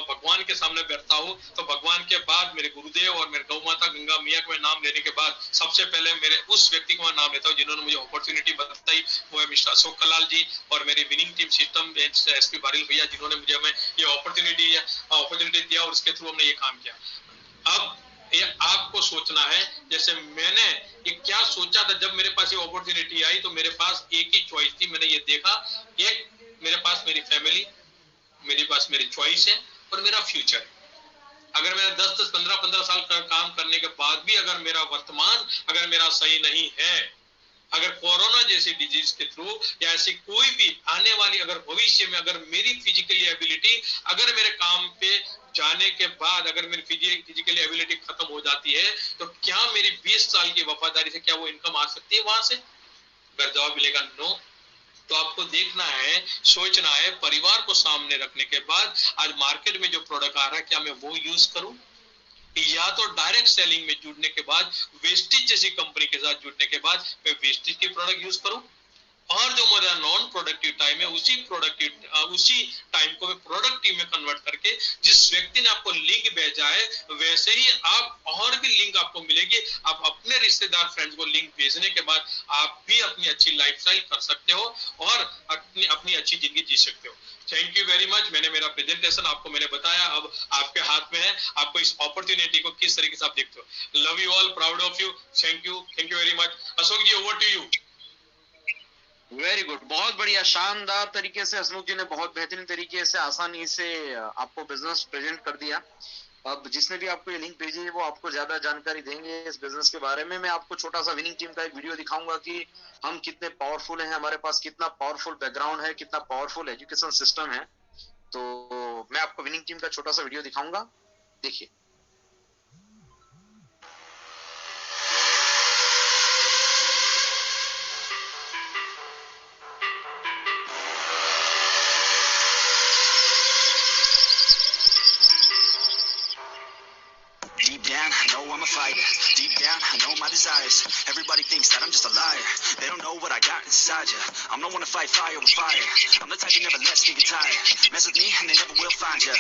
भगवान के सामने बैठता हूं, तो भगवान के बाद मेरे गुरुदेव और मेरे गौ माता गंगा मैया का नाम लेने के बाद सबसे पहले मेरे उस व्यक्ति को मैं नाम लेता हूं जिन्होंने मुझे अपॉर्चुनिटी बताई, वो है मिस्टर अशोक कलाल जी, और मेरी विनिंग टीम सिस्टम SP बारिल भैया, जिन्होंने मुझे हमें ये अपॉर्चुनिटी दिया, और उसके थ्रू हमने ये काम किया। अब ये आपको सोचना है, जैसे मैंने ये क्या सोचा था जब मेरे पास ये अपॉर्चुनिटी आई, तो मेरे पास एक ही चॉइस थी। मैंने ये देखा, एक मेरे पास मेरी फैमिली, मेरे पास मेरी चॉइस है, और मेरा फ्यूचर है। अगर मेरा 10-10, 15-15 साल का काम करने के बाद भी अगर मेरा वर्तमान अगर मेरा सही नहीं है, अगर कोरोना जैसी डिजीज के थ्रू या ऐसी कोई भी आने वाली अगर भविष्य में अगर मेरी फिजिकली एबिलिटी अगर मेरे काम पे जाने के बाद अगर मेरी फिजिकली एबिलिटी खत्म हो जाती है तो क्या मेरी 20 साल की वफादारी से क्या वो इनकम आ सकती है वहां से? अगर जवाब मिलेगा नो, तो आपको देखना है, सोचना है, परिवार को सामने रखने के बाद आज मार्केट में जो प्रोडक्ट आ रहा है क्या मैं वो यूज करूं, या तो डायरेक्ट सेलिंग में जुड़ने के बाद वेस्टेज जैसी कंपनी के साथ जुड़ने के बाद मैं वेस्टेज के प्रोडक्ट यूज करूं, और जो मेरा नॉन प्रोडक्टिव टाइम है उसी टाइम को मैं प्रोडक्टिव में कन्वर्ट करके जिस व्यक्ति ने आपको लिंक भेजा है वैसे ही आप और भी लिंक आपको मिलेगी, आप अपने रिश्तेदार फ्रेंड्स को लिंक भेजने के बाद आप भी अपनी अच्छी लाइफस्टाइल कर सकते हो और अपनी अच्छी जिंदगी जी सकते हो। Thank you very much. मैंने मेरा प्रेजेंटेशन आपको मैंने बताया, अब आपके हाथ में है, आपको इस अपॉर्चुनिटी को किस तरीके से आप देखते हो। Love you all, proud of you, thank you very much. Ashok ji, over to you. Very good, बहुत बढ़िया, शानदार तरीके से हसमुख जी ने बहुत बेहतरीन तरीके से आसानी से आपको बिजनेस प्रेजेंट कर दिया। अब जिसने भी आपको ये लिंक भेजी है वो आपको ज्यादा जानकारी देंगे इस बिजनेस के बारे में। मैं आपको छोटा सा विनिंग टीम का एक वीडियो दिखाऊंगा कि हम कितने पावरफुल हैं, हमारे पास कितना पावरफुल बैकग्राउंड है, कितना पावरफुल एजुकेशन सिस्टम है। तो मैं आपको विनिंग टीम का छोटा सा वीडियो दिखाऊंगा, देखिए। Deep down, I know I'm a fighter. Deep down, I know my desires. Everybody thinks that I'm just a liar. They don't know what I got inside ya. I'm the one to fight fire with fire. I'm the type who never lets me get tired. Mess with me and they never will find ya.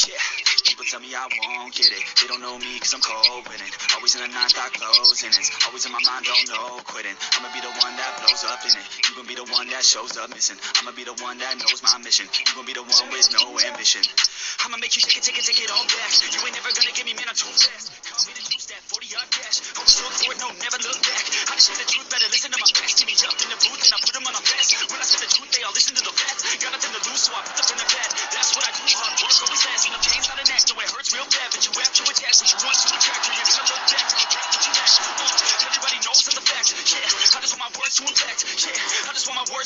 Yeah, people tell me I won't get it. They don't know me cause I'm cold with it. Always in the night, I closing it. Always in my mind, don't know quitting. I'ma be the one that blows up in it. You gon' be the one that shows up missing. I'ma be the one that knows my mission. You gon' be the one with no ambition. I'ma make you take it all back. You ain't never gonna get me, man, I'm too fast. Call me the juice, that 40-yard dash. Always look for it, no, never look back. I just say the truth, better listen to my facts. See me up in the booth and I put them on a blast. When I say the truth, they all listen to the facts. Got nothing to lose, so I put them in the bed. That's what I do, hard work always lasts. And the pain's not an act, so it hurts real bad. But you have to attach, what you want to attract. You're gonna look back, regret what you lack. Everybody knows that the facts. Yeah, I just want my words to impact. Yeah, I just want my words